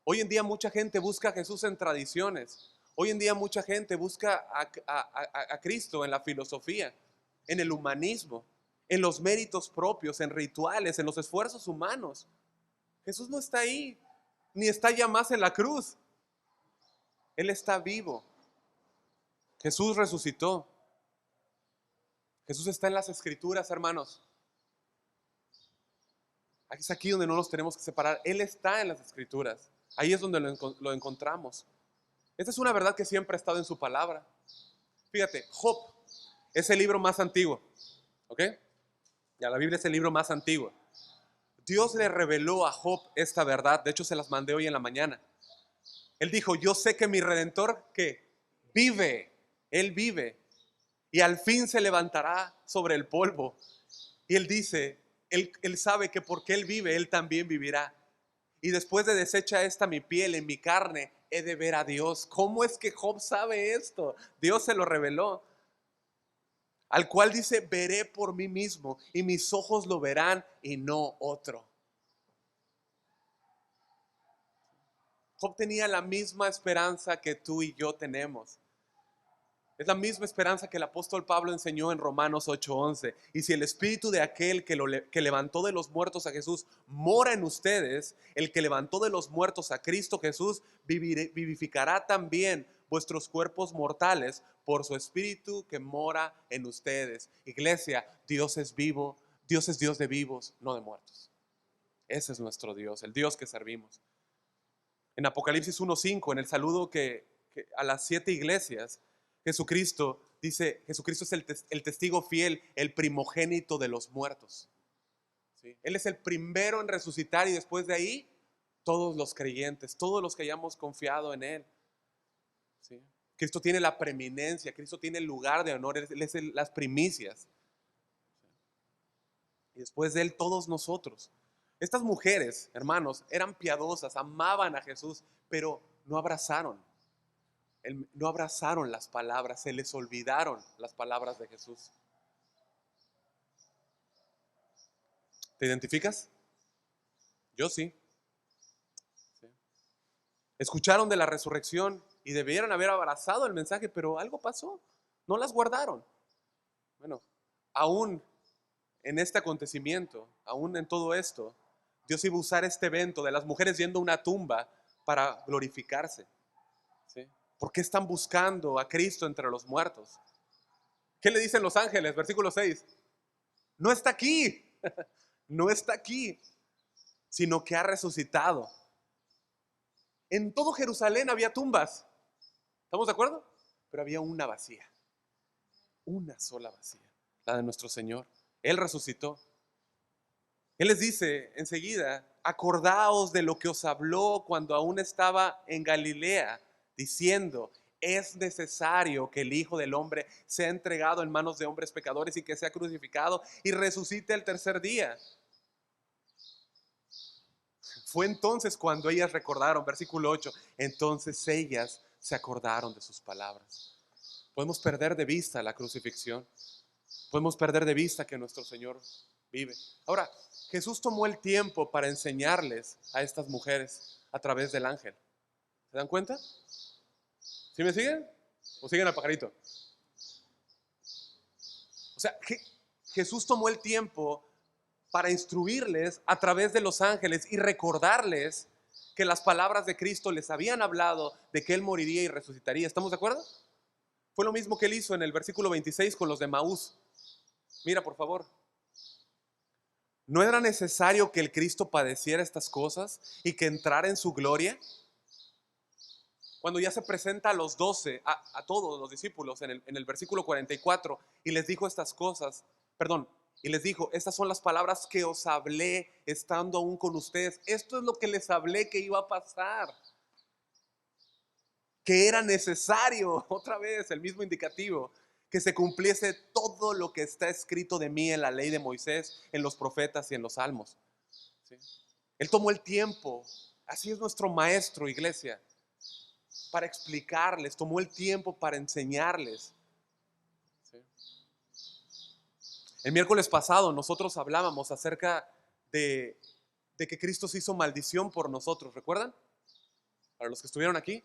S1: Hoy en día mucha gente busca a Jesús en tradiciones. Hoy en día mucha gente busca a Cristo en la filosofía, en el humanismo, en los méritos propios, en rituales, en los esfuerzos humanos. Jesús no está ahí, ni está ya más en la cruz. Él está vivo. Jesús resucitó. Jesús está en las escrituras, hermanos. Es aquí donde no nos tenemos que separar. Él está en las escrituras. Ahí es donde lo encontramos. Esta es una verdad que siempre ha estado en su palabra. Fíjate, Job es el libro más antiguo. ¿Ok? Ya la Biblia es el libro más antiguo. Dios le reveló a Job esta verdad. De hecho, se las mandé hoy en la mañana. Él dijo: yo sé que mi Redentor, que vive, Él vive, y al fin se levantará sobre el polvo. Y Él dice, él sabe que porque Él vive, Él también vivirá. Y después de deshecha esta mi piel, en mi carne he de ver a Dios. ¿Cómo es que Job sabe esto? Dios se lo reveló. Al cual dice: veré por mí mismo, y mis ojos lo verán y no otro. Job tenía la misma esperanza que tú y yo tenemos. Es la misma esperanza que el apóstol Pablo enseñó en Romanos 8:11. Y si el espíritu de aquel que levantó de los muertos a Jesús mora en ustedes, el que levantó de los muertos a Cristo Jesús vivificará también vuestros cuerpos mortales por su espíritu que mora en ustedes. Iglesia, Dios es vivo, Dios es Dios de vivos, no de muertos. Ese es nuestro Dios, el Dios que servimos. En Apocalipsis 1:5, en el saludo que a las 7 iglesias, Jesucristo dice, Jesucristo es el testigo fiel, el primogénito de los muertos. ¿Sí? Él es el primero en resucitar y después de ahí todos los creyentes, todos los que hayamos confiado en Él. ¿Sí? Cristo tiene la preeminencia, Cristo tiene el lugar de honor, Él es las primicias. Y después de Él todos nosotros. Estas mujeres, hermanos, eran piadosas, amaban a Jesús, pero no abrazaron. No abrazaron las palabras, se les olvidaron las palabras de Jesús. ¿Te identificas? Yo sí. Sí. Escucharon de la resurrección y debieron haber abrazado el mensaje, pero algo pasó. No las guardaron. Bueno, aún en este acontecimiento, aún en todo esto, Dios iba a usar este evento de las mujeres yendo a una tumba para glorificarse. ¿Sí? ¿Por qué están buscando a Cristo entre los muertos? ¿Qué le dicen los ángeles? Versículo 6. No está aquí, no está aquí, sino que ha resucitado. En todo Jerusalén había tumbas. ¿Estamos de acuerdo? Pero había una vacía. Una sola vacía. La de nuestro Señor. Él resucitó. Él les dice enseguida, acordaos de lo que os habló cuando aún estaba en Galilea, diciendo, es necesario que el Hijo del Hombre sea entregado en manos de hombres pecadores y que sea crucificado y resucite el tercer día. Fue entonces cuando ellas recordaron, versículo 8, entonces ellas se acordaron de sus palabras. Podemos perder de vista la crucifixión. Podemos perder de vista que nuestro Señor vive. Ahora, Jesús tomó el tiempo para enseñarles a estas mujeres a través del ángel. ¿Se dan cuenta? ¿Sí me siguen? ¿O siguen al pajarito? O sea, Jesús tomó el tiempo para instruirles a través de los ángeles y recordarles que las palabras de Cristo les habían hablado de que Él moriría y resucitaría. ¿Estamos de acuerdo? Fue lo mismo que Él hizo en el versículo 26 con los de Maús. Mira, por favor. ¿No era necesario que el Cristo padeciera estas cosas y que entrara en su gloria? Cuando ya se presenta a los 12, a todos los discípulos en el versículo 44, y les dijo estas cosas, perdón, y les dijo, estas son las palabras que os hablé estando aún con ustedes. Esto es lo que les hablé que iba a pasar. Que era necesario, otra vez el mismo indicativo, que se cumpliese todo lo que está escrito de mí en la ley de Moisés, en los profetas y en los salmos. ¿Sí? Él tomó el tiempo, así es nuestro maestro, iglesia, para explicarles, tomó el tiempo para enseñarles. ¿Sí? El miércoles pasado nosotros hablábamos acerca de que Cristo se hizo maldición por nosotros, ¿recuerdan? Para los que estuvieron aquí.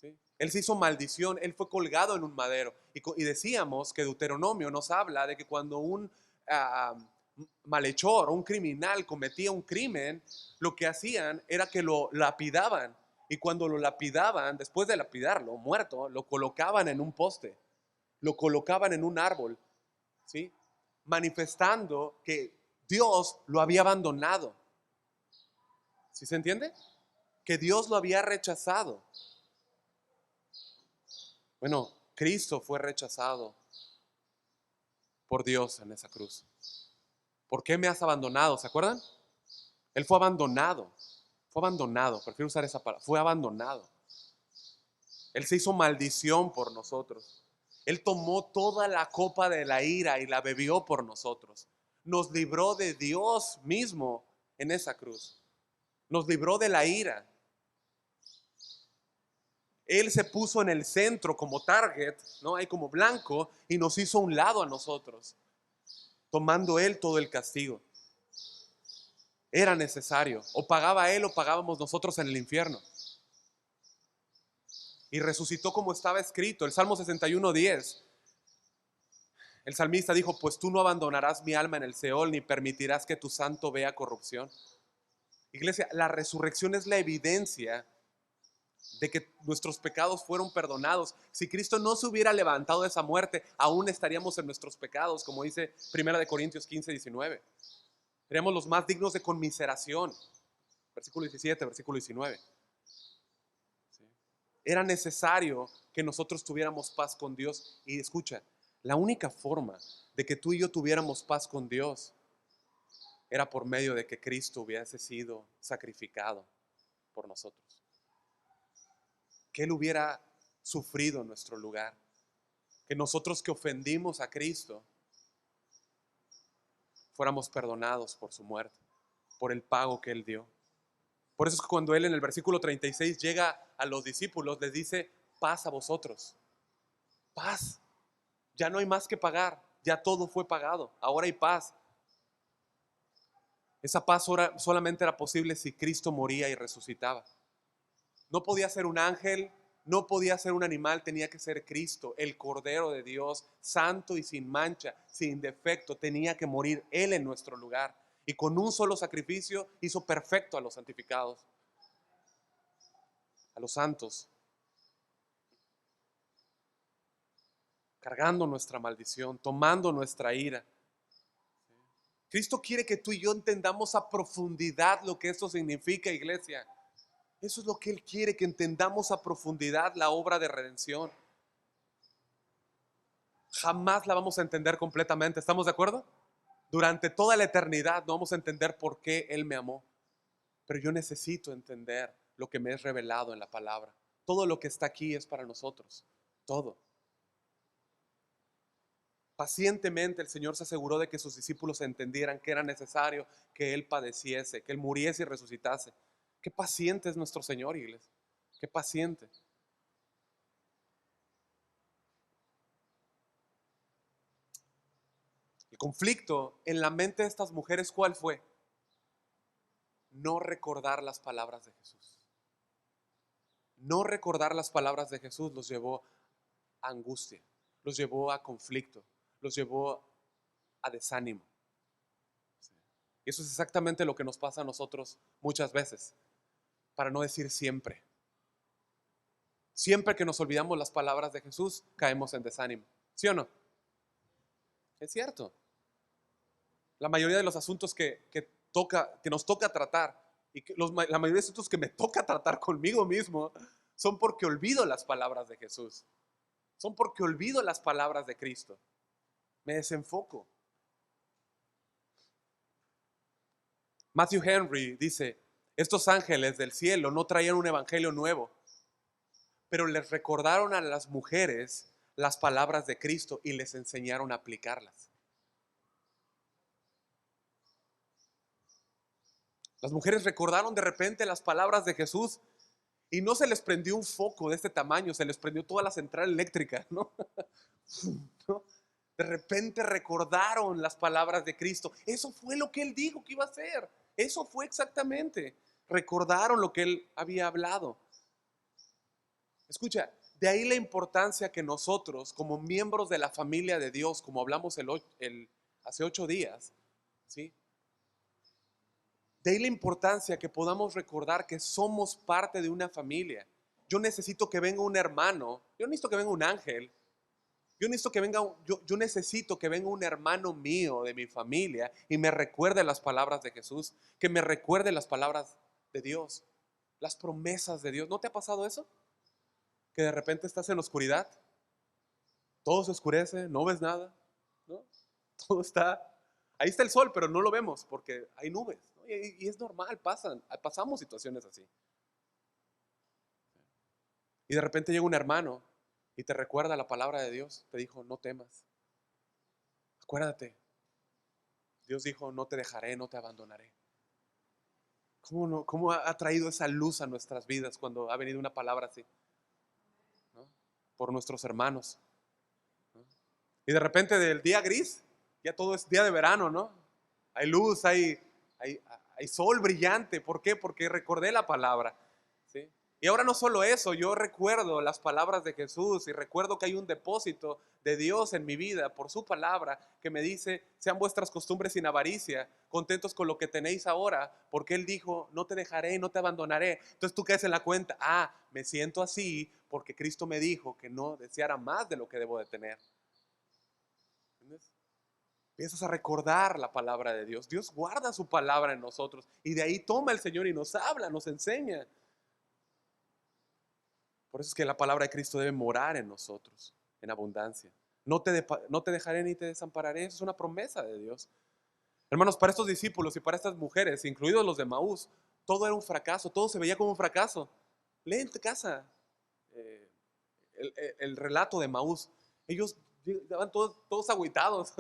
S1: ¿Sí? Él se hizo maldición, Él fue colgado en un madero. Y decíamos que Deuteronomio nos habla de que cuando un malhechor o un criminal cometía un crimen, lo que hacían era que lo lapidaban. Y cuando lo lapidaban, después de lapidarlo, muerto, lo colocaban en un poste, lo colocaban en un árbol, ¿sí? Manifestando que Dios lo había abandonado. ¿Sí se entiende? Que Dios lo había rechazado. Bueno, Cristo fue rechazado por Dios en esa cruz. ¿Por qué me has abandonado? ¿Se acuerdan? Él fue abandonado. Fue abandonado. Prefiero usar esa palabra. Fue abandonado. Él se hizo maldición por nosotros. Él tomó toda la copa de la ira y la bebió por nosotros. Nos libró de Dios mismo en esa cruz. Nos libró de la ira. Él se puso en el centro como target, ¿no? Ahí como blanco, y nos hizo a un lado a nosotros, tomando Él todo el castigo. Era necesario. O pagaba Él o pagábamos nosotros en el infierno. Y resucitó como estaba escrito. El Salmo 61:10. El salmista dijo, pues tú no abandonarás mi alma en el Seol, ni permitirás que tu santo vea corrupción. Iglesia, la resurrección es la evidencia de que nuestros pecados fueron perdonados. Si Cristo no se hubiera levantado de esa muerte, aún estaríamos en nuestros pecados, como dice 1 Corintios 15:19. Seríamos los más dignos de conmiseración. Versículo 17, versículo 19. ¿Sí? Era necesario que nosotros tuviéramos paz con Dios. Y escucha, la única forma de que tú y yo tuviéramos paz con Dios era por medio de que Cristo hubiese sido sacrificado por nosotros. Que Él hubiera sufrido en nuestro lugar. Que nosotros que ofendimos a Cristo fuéramos perdonados por su muerte, por el pago que Él dio. Por eso es que cuando Él en el versículo 36 llega a los discípulos, les dice: paz a vosotros, paz. Ya no hay más que pagar, ya todo fue pagado, ahora hay paz. Esa paz solamente era posible si Cristo moría y resucitaba. No podía ser un ángel, no podía ser un animal, tenía que ser Cristo, el Cordero de Dios, santo y sin mancha, sin defecto. Tenía que morir Él en nuestro lugar. Y con un solo sacrificio hizo perfecto a los santificados, a los santos, cargando nuestra maldición, tomando nuestra ira. Cristo quiere que tú y yo entendamos a profundidad lo que esto significa, iglesia. Eso es lo que Él quiere, que entendamos a profundidad la obra de redención. Jamás la vamos a entender completamente, ¿estamos de acuerdo? Durante toda la eternidad no vamos a entender por qué Él me amó. Pero yo necesito entender lo que me es revelado en la palabra. Todo lo que está aquí es para nosotros. Todo. Pacientemente el Señor se aseguró de que sus discípulos entendieran que era necesario que Él padeciese, que Él muriese y resucitase. Qué paciente es nuestro Señor, iglesia. Qué paciente. El conflicto en la mente de estas mujeres, ¿cuál fue? No recordar las palabras de Jesús. No recordar las palabras de Jesús los llevó a angustia, los llevó a conflicto, los llevó a desánimo. Y eso es exactamente lo que nos pasa a nosotros muchas veces, para no decir siempre. Siempre que nos olvidamos las palabras de Jesús, caemos en desánimo. ¿Sí o no? Es cierto. La mayoría de los asuntos que nos toca tratar, y la mayoría de asuntos que me toca tratar conmigo mismo, son porque olvido las palabras de Jesús. Son porque olvido las palabras de Cristo. Me desenfoco. Matthew Henry dice: estos ángeles del cielo no traían un evangelio nuevo, pero les recordaron a las mujeres las palabras de Cristo y les enseñaron a aplicarlas. Las mujeres recordaron de repente las palabras de Jesús y no se les prendió un foco de este tamaño, se les prendió toda la central eléctrica, ¿no? ¿No? De repente recordaron las palabras de Cristo. Eso fue lo que Él dijo que iba a hacer. Eso fue exactamente. Recordaron lo que Él había hablado. Escucha, de ahí la importancia que nosotros, como miembros de la familia de Dios, como hablamos hace 8 días, ¿sí? De ahí la importancia que podamos recordar que somos parte de una familia. Yo necesito que venga un hermano, yo no necesito que venga un ángel, yo necesito que venga un hermano mío de mi familia y me recuerde las palabras de Jesús, que me recuerde las palabras de Dios, las promesas de Dios. ¿No te ha pasado eso? Que de repente estás en la oscuridad, todo se oscurece, no ves nada, ¿no? Todo está, ahí está el sol, pero no lo vemos porque hay nubes, ¿no? Y es normal, pasamos situaciones así. Y de repente llega un hermano y te recuerda la palabra de Dios, te dijo: no temas, acuérdate, Dios dijo: no te dejaré, no te abandonaré. ¿Cómo, no, cómo ha traído esa luz a nuestras vidas cuando ha venido una palabra así, ¿no? Por nuestros hermanos, ¿no? Y de repente del día gris, ya todo es día de verano, ¿no? Hay luz, hay, hay sol brillante. ¿Por qué? Porque recordé la palabra, ¿sí? Y ahora no solo eso, yo recuerdo las palabras de Jesús y recuerdo que hay un depósito de Dios en mi vida por su palabra que me dice: sean vuestras costumbres sin avaricia, contentos con lo que tenéis ahora, porque Él dijo: no te dejaré, no te abandonaré. Entonces tú caes en la cuenta: me siento así porque Cristo me dijo que no deseara más de lo que debo de tener. ¿Entiendes? Empiezas a recordar la palabra de Dios. Dios guarda su palabra en nosotros y de ahí toma el Señor y nos habla, nos enseña. Por eso es que la palabra de Cristo debe morar en nosotros, en abundancia. No te dejaré ni te desampararé. Eso es una promesa de Dios. Hermanos, para estos discípulos y para estas mujeres, incluidos los de Maús, todo era un fracaso, todo se veía como un fracaso. Lee en tu casa eh, el relato de Maús. Ellos estaban todos agüitados.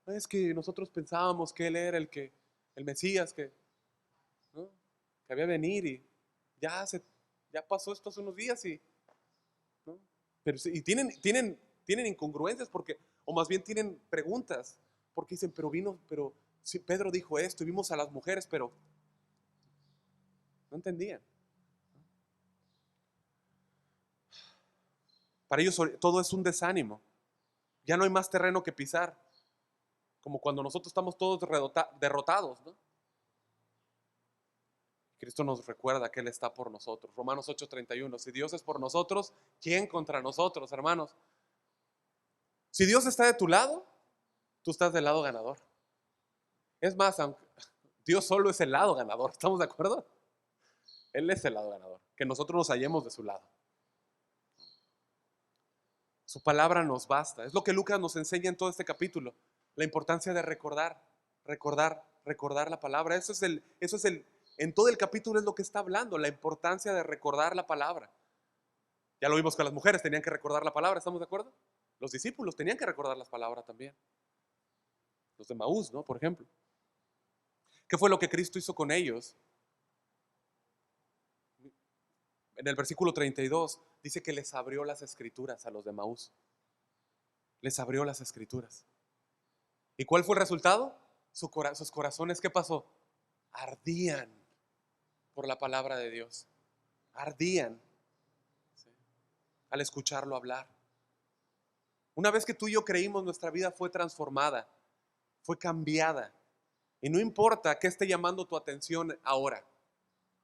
S1: Es que nosotros pensábamos que Él era el Mesías, ¿no? Que había de venir y ya pasó esto hace unos días ¿no? Pero, y tienen incongruencias porque, o más bien tienen preguntas, porque dicen, pero si Pedro dijo esto y vimos a las mujeres, pero no entendían. Para ellos todo es un desánimo. Ya no hay más terreno que pisar, como cuando nosotros estamos todos derrotados, ¿no? Cristo nos recuerda que Él está por nosotros. Romanos 8:31. Si Dios es por nosotros, ¿quién contra nosotros, hermanos? Si Dios está de tu lado, tú estás del lado ganador. Es más, Dios solo es el lado ganador. ¿Estamos de acuerdo? Él es el lado ganador. Que nosotros nos hallemos de su lado. Su palabra nos basta. Es lo que Lucas nos enseña en todo este capítulo. La importancia de recordar la palabra. Eso es en todo el capítulo es lo que está hablando. La importancia de recordar la palabra. Ya lo vimos que las mujeres tenían que recordar la palabra. ¿Estamos de acuerdo? Los discípulos tenían que recordar las palabras también. Los de Maús, ¿no? Por ejemplo. ¿Qué fue lo que Cristo hizo con ellos? En el versículo 32 dice que les abrió las escrituras a los de Maús. Les abrió las escrituras. ¿Y cuál fue el resultado? Sus corazones, ¿qué pasó? Ardían por la palabra de Dios. Ardían, ¿sí? Al escucharlo hablar. Una vez que tú y yo creímos, nuestra vida fue transformada, fue cambiada. Y no importa qué esté llamando tu atención ahora.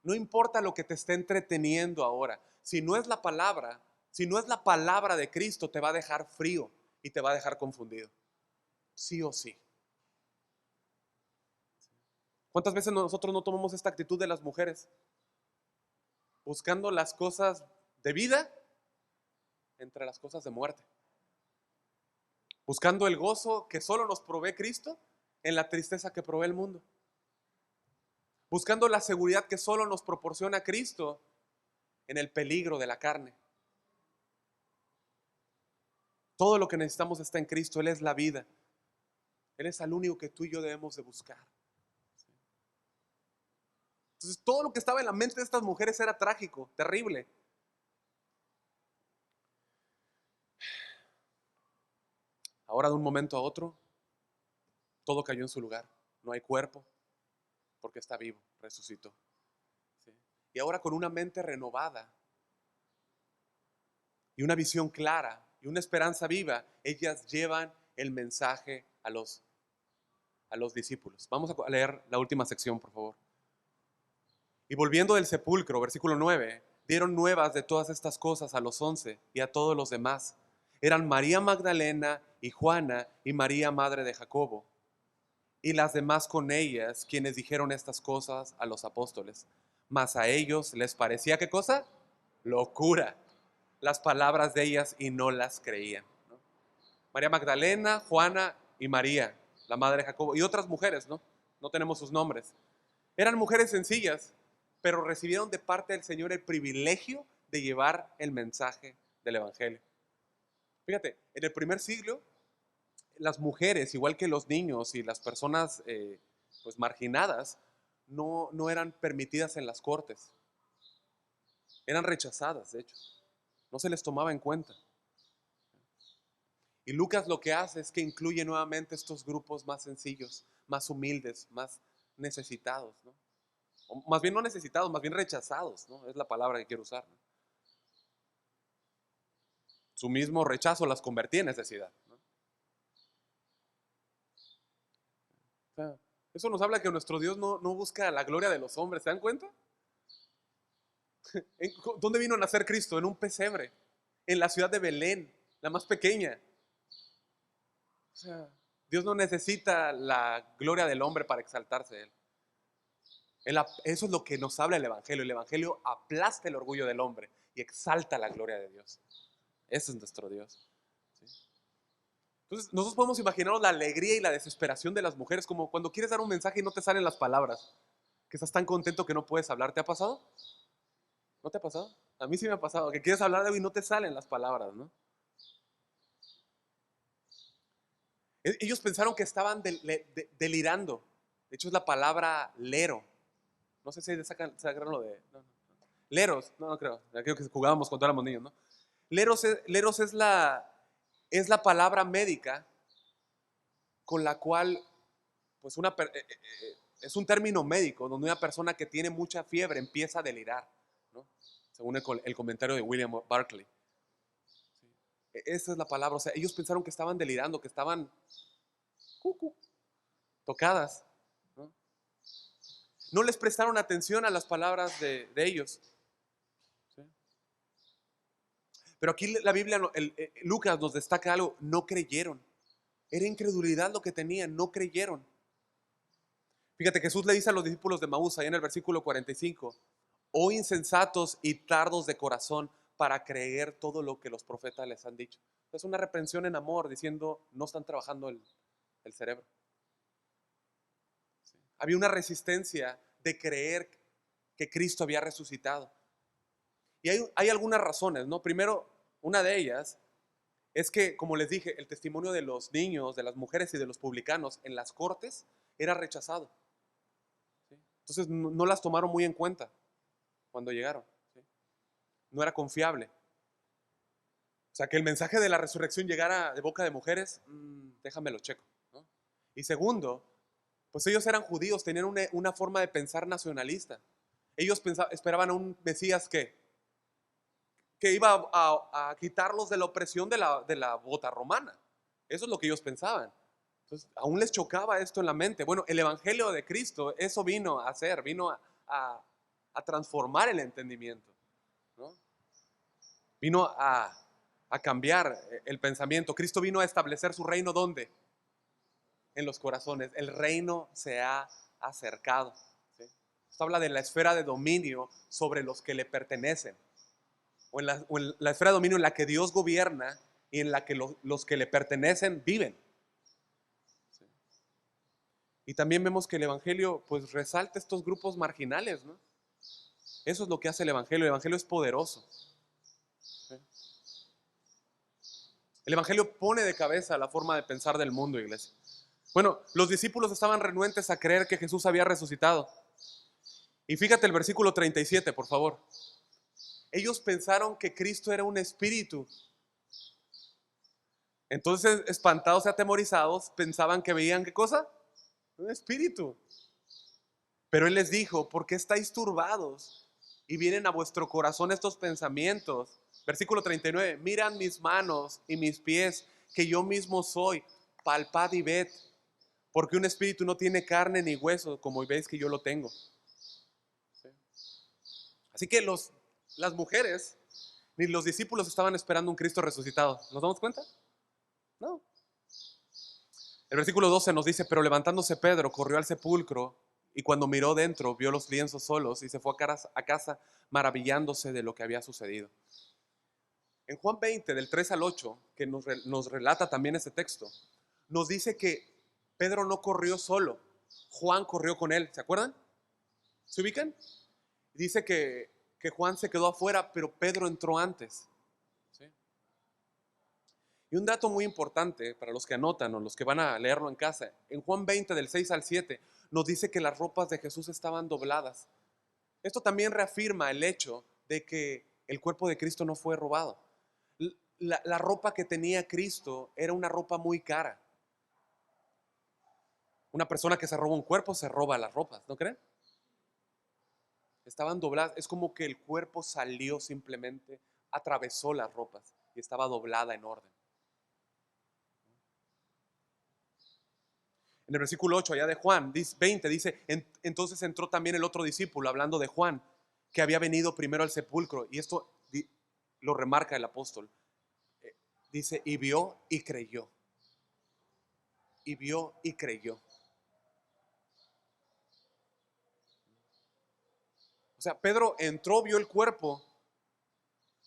S1: No importa lo que te esté entreteniendo ahora. Si no es la palabra, si no es la palabra de Cristo, te va a dejar frío y te va a dejar confundido. Sí o sí. ¿Cuántas veces nosotros no tomamos esta actitud de las mujeres? Buscando las cosas de vida entre las cosas de muerte. Buscando el gozo que solo nos provee Cristo en la tristeza que provee el mundo. Buscando la seguridad que solo nos proporciona Cristo en el peligro de la carne. Todo lo que necesitamos está en Cristo. Él es la vida. Él es el único que tú y yo debemos de buscar. Entonces todo lo que estaba en la mente de estas mujeres era trágico, terrible. Ahora de un momento a otro, todo cayó en su lugar. No hay cuerpo porque está vivo, resucitó. ¿Sí? Y ahora con una mente renovada y una visión clara y una esperanza viva, ellas llevan el mensaje a los discípulos. Vamos a leer la última sección, por favor. Y volviendo del sepulcro, versículo 9, dieron nuevas de todas estas cosas a los 11 y a todos los demás. Eran María Magdalena y Juana y María, madre de Jacobo, y las demás con ellas, quienes dijeron estas cosas a los apóstoles. Mas a ellos les parecía, ¿qué cosa? Locura las palabras de ellas y no las creían, ¿no? María Magdalena, Juana y María, la madre de Jacobo, y otras mujeres, ¿no? No tenemos sus nombres. Eran mujeres sencillas, pero recibieron de parte del Señor el privilegio de llevar el mensaje del Evangelio. Fíjate, en el primer siglo, las mujeres, igual que los niños y las personas pues marginadas, no eran permitidas en las cortes. Eran rechazadas, de hecho. No se les tomaba en cuenta. Y Lucas lo que hace es que incluye nuevamente estos grupos más sencillos, más humildes, más necesitados, ¿no? O más bien no necesitados, más bien rechazados, ¿no? Es la palabra que quiero usar, ¿no? Su mismo rechazo las convertía en necesidad, ¿no? O sea, eso nos habla que nuestro Dios no busca la gloria de los hombres, ¿se dan cuenta? ¿Dónde vino a nacer Cristo? En un pesebre, en la ciudad de Belén, la más pequeña. O sea, Dios no necesita la gloria del hombre para exaltarse de él. Eso es lo que nos habla el Evangelio. El Evangelio aplasta el orgullo del hombre y exalta la gloria de Dios. Ese es nuestro Dios. ¿Sí? Entonces, nosotros podemos imaginarnos la alegría y la desesperación de las mujeres, como cuando quieres dar un mensaje y no te salen las palabras, que estás tan contento que no puedes hablar. ¿Te ha pasado? ¿No te ha pasado? A mí sí me ha pasado, que quieres hablar de algo y no te salen las palabras, ¿no? Ellos pensaron que estaban delirando. De hecho, es la palabra lero. No sé si sacaron lo de... No. Leros, no creo. Creo que jugábamos cuando éramos niños, ¿no? Leros es la palabra médica con la cual, pues es un término médico donde una persona que tiene mucha fiebre empieza a delirar, ¿no? Según el comentario de William Barclay. Esa es la palabra. O sea, ellos pensaron que estaban delirando, que estaban tocadas, ¿no? No les prestaron atención a las palabras de ellos. ¿Sí? Pero aquí la Biblia, Lucas nos destaca algo: no creyeron. Era incredulidad lo que tenían, no creyeron. Fíjate, Jesús le dice a los discípulos de Maús, ahí en el versículo 45, oh insensatos y tardos de corazón para creer todo lo que los profetas les han dicho. Es una reprensión en amor, diciendo, no están trabajando el cerebro. ¿Sí? Había una resistencia de creer que Cristo había resucitado. Y hay algunas razones, ¿no? Primero, una de ellas es que, como les dije, el testimonio de los niños, de las mujeres y de los publicanos en las cortes era rechazado. ¿Sí? Entonces no las tomaron muy en cuenta cuando llegaron. ¿Sí? No era confiable. O sea, que el mensaje de la resurrección llegara de boca de mujeres, déjame lo checo, ¿no? Y segundo, pues ellos eran judíos, tenían una forma de pensar nacionalista. Ellos esperaban a un Mesías que iba a quitarlos de la opresión de la bota romana. Eso es lo que ellos pensaban. Entonces, aún les chocaba esto en la mente. Bueno, el Evangelio de Cristo, eso vino a hacer, vino a transformar el entendimiento, ¿no? Vino a cambiar el pensamiento. Cristo vino a establecer su reino, ¿dónde? En los corazones. El reino se ha acercado. ¿Sí? Esto habla de la esfera de dominio sobre los que le pertenecen. O en la esfera de dominio en la que Dios gobierna y en la que los que le pertenecen viven. ¿Sí? Y también vemos que el Evangelio pues resalta estos grupos marginales, ¿no? Eso es lo que hace el Evangelio. El Evangelio es poderoso. ¿Sí? El Evangelio pone de cabeza la forma de pensar del mundo, iglesia. Bueno, los discípulos estaban renuentes a creer que Jesús había resucitado. Y fíjate el versículo 37, por favor. Ellos pensaron que Cristo era un espíritu. Entonces, espantados y atemorizados, pensaban que veían, ¿qué cosa? Un espíritu. Pero Él les dijo, ¿por qué estáis turbados y vienen a vuestro corazón estos pensamientos? Versículo 39, miran mis manos y mis pies, que yo mismo soy, palpad y ved, porque un espíritu no tiene carne ni hueso, como veis que yo lo tengo. ¿Sí? Así que las mujeres ni los discípulos estaban esperando un Cristo resucitado. ¿Nos damos cuenta? No. El versículo 12 nos dice, pero levantándose Pedro, corrió al sepulcro y cuando miró dentro, vio los lienzos solos y se fue a casa maravillándose de lo que había sucedido. En Juan 20, del 3 al 8, que nos relata también ese texto, nos dice que Pedro no corrió solo, Juan corrió con él. ¿Se acuerdan? ¿Se ubican? Dice que Juan se quedó afuera, pero Pedro entró antes. ¿Sí? Y un dato muy importante para los que anotan o los que van a leerlo en casa, en Juan 20 del 6 al 7 nos dice que las ropas de Jesús estaban dobladas. Esto también reafirma el hecho de que el cuerpo de Cristo no fue robado. La ropa que tenía Cristo era una ropa muy cara. Una persona que se roba un cuerpo se roba las ropas, ¿no creen? Estaban dobladas, es como que el cuerpo salió simplemente, atravesó las ropas y estaba doblada en orden. En el versículo 8 allá de Juan 20 dice, entonces entró también el otro discípulo, hablando de Juan, que había venido primero al sepulcro. Y esto lo remarca el apóstol. Dice, y vio y creyó. Y vio y creyó. O sea, Pedro entró, vio el cuerpo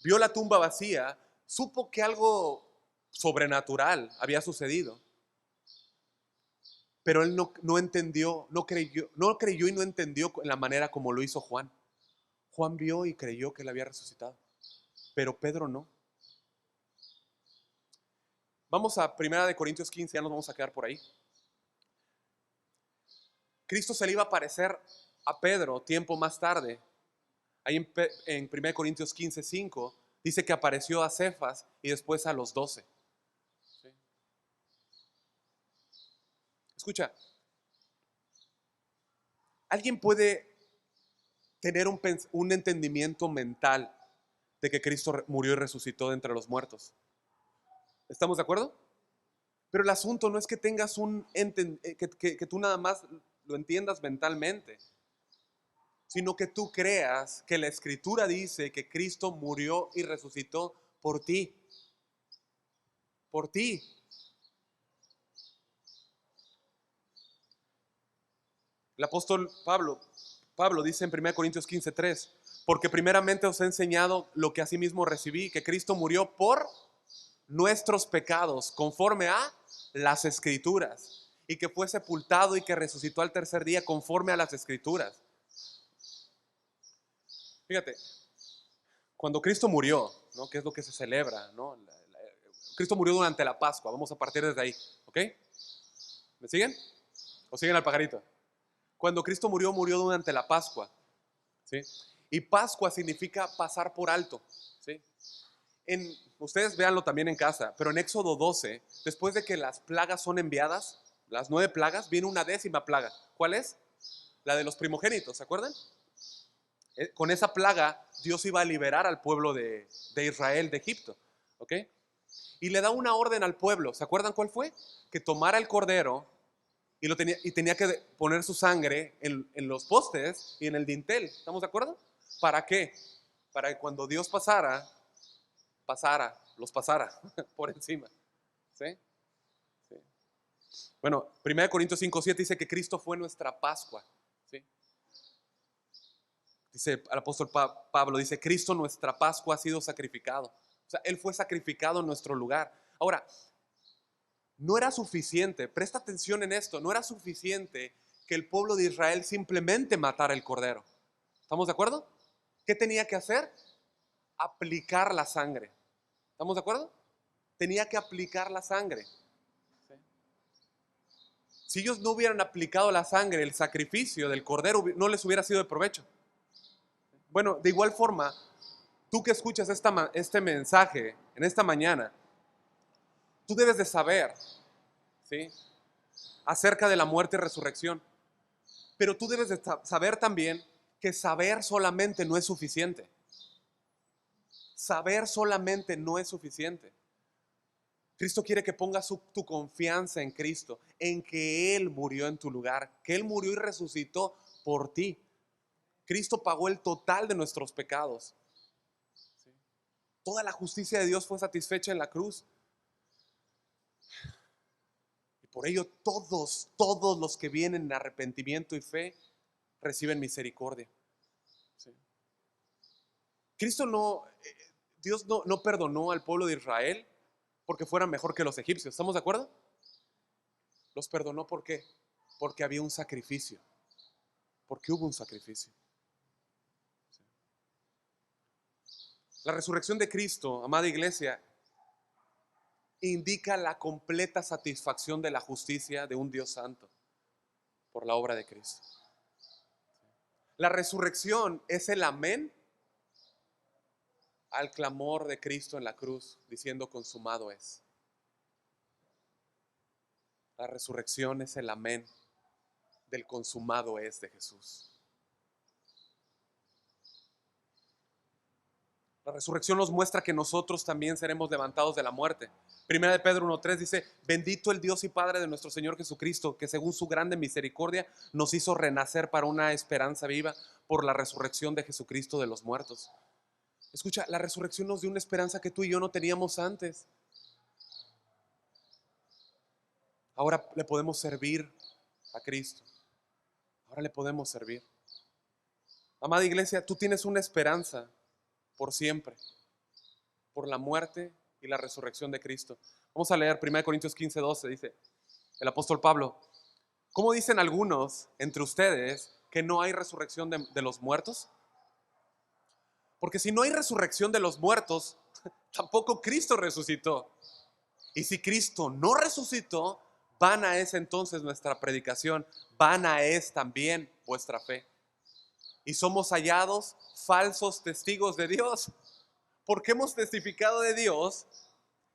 S1: vio la tumba vacía, supo que algo sobrenatural había sucedido. Pero él no entendió, no creyó y no entendió en la manera como lo hizo Juan. Juan vio y creyó que él había resucitado, pero Pedro no. Vamos a 1 Corintios 15, ya nos vamos a quedar por ahí. Cristo se le iba a aparecer a Pedro tiempo más tarde. Ahí en 1 Corintios 15:5 dice que apareció a Cefas y después a los 12. ¿Sí? Escucha, ¿alguien puede tener un entendimiento mental de que Cristo murió y resucitó de entre los muertos? ¿Estamos de acuerdo? Pero el asunto no es que tengas que tú nada más lo entiendas mentalmente, sino que tú creas que la Escritura dice que Cristo murió y resucitó por ti. Por ti. El apóstol Pablo dice en 1 Corintios 15:3, porque primeramente os he enseñado lo que asimismo recibí, que Cristo murió por nuestros pecados, conforme a las Escrituras, y que fue sepultado y que resucitó al tercer día, conforme a las Escrituras. Fíjate, cuando Cristo murió, ¿no? ¿Qué es lo que se celebra, ¿no? Cristo murió durante la Pascua. Vamos a partir desde ahí, ¿ok? ¿Me siguen? ¿O siguen al pajarito? Cuando Cristo murió, murió durante la Pascua, ¿sí? Y Pascua significa pasar por alto, ¿sí? Ustedes véanlo también en casa, pero en Éxodo 12, después de que las plagas son enviadas, las 9 plagas, viene una 10ª plaga. ¿Cuál es? La de los primogénitos, ¿se acuerdan? Con esa plaga Dios iba a liberar al pueblo de Israel de Egipto, ¿ok? Y le da una orden al pueblo, ¿se acuerdan cuál fue? Que tomara el cordero y tenía que poner su sangre en los postes y en el dintel, ¿estamos de acuerdo? ¿Para qué? Para que cuando Dios los pasara por encima, ¿sí? Sí. Bueno, 1 Corintios 5:7 dice que Cristo fue nuestra Pascua, ¿sí? Dice el apóstol Pablo, dice, Cristo nuestra Pascua ha sido sacrificado. O sea, Él fue sacrificado en nuestro lugar. Ahora, no era suficiente, presta atención en esto, no era suficiente que el pueblo de Israel simplemente matara el cordero. ¿Estamos de acuerdo? ¿Qué tenía que hacer? Aplicar la sangre. ¿Estamos de acuerdo? Tenía que aplicar la sangre. ¿Sí? Si ellos no hubieran aplicado la sangre, el sacrificio del cordero no les hubiera sido de provecho. Bueno, de igual forma, tú que escuchas este mensaje en esta mañana, tú debes de saber, ¿sí?, acerca de la muerte y resurrección. Pero tú debes de saber también que saber solamente no es suficiente. Saber solamente no es suficiente. Cristo quiere que pongas tu confianza en Cristo, en que Él murió en tu lugar, que Él murió y resucitó por ti. Cristo pagó el total de nuestros pecados. ¿Sí? Toda la justicia de Dios fue satisfecha en la cruz. Y por ello todos los que vienen en arrepentimiento y fe reciben misericordia. ¿Sí? Dios no perdonó al pueblo de Israel porque fueran mejor que los egipcios. ¿Estamos de acuerdo? Los perdonó ¿por qué? Porque había un sacrificio. Porque hubo un sacrificio. La resurrección de Cristo, amada iglesia, indica la completa satisfacción de la justicia de un Dios santo por la obra de Cristo. La resurrección es el amén al clamor de Cristo en la cruz, diciendo consumado es. La resurrección es el amén del consumado es de Jesús. La resurrección nos muestra que nosotros también seremos levantados de la muerte. Primera de Pedro 1:3 dice, bendito el Dios y Padre de nuestro Señor Jesucristo, que según su grande misericordia nos hizo renacer para una esperanza viva por la resurrección de Jesucristo de los muertos. Escucha, la resurrección nos dio una esperanza que tú y yo no teníamos antes. Ahora le podemos servir a Cristo. Ahora le podemos servir. Amada iglesia, tú tienes una esperanza por siempre. por la muerte y la resurrección de Cristo. Vamos a leer 1 Corintios 15:12, dice el apóstol Pablo: ¿cómo dicen algunos entre ustedes que no hay resurrección de los muertos? Porque si no hay resurrección de los muertos, tampoco Cristo resucitó. Y si Cristo no resucitó, vana es entonces nuestra predicación, vana es también vuestra fe. Y somos hallados falsos testigos de Dios, porque hemos testificado de Dios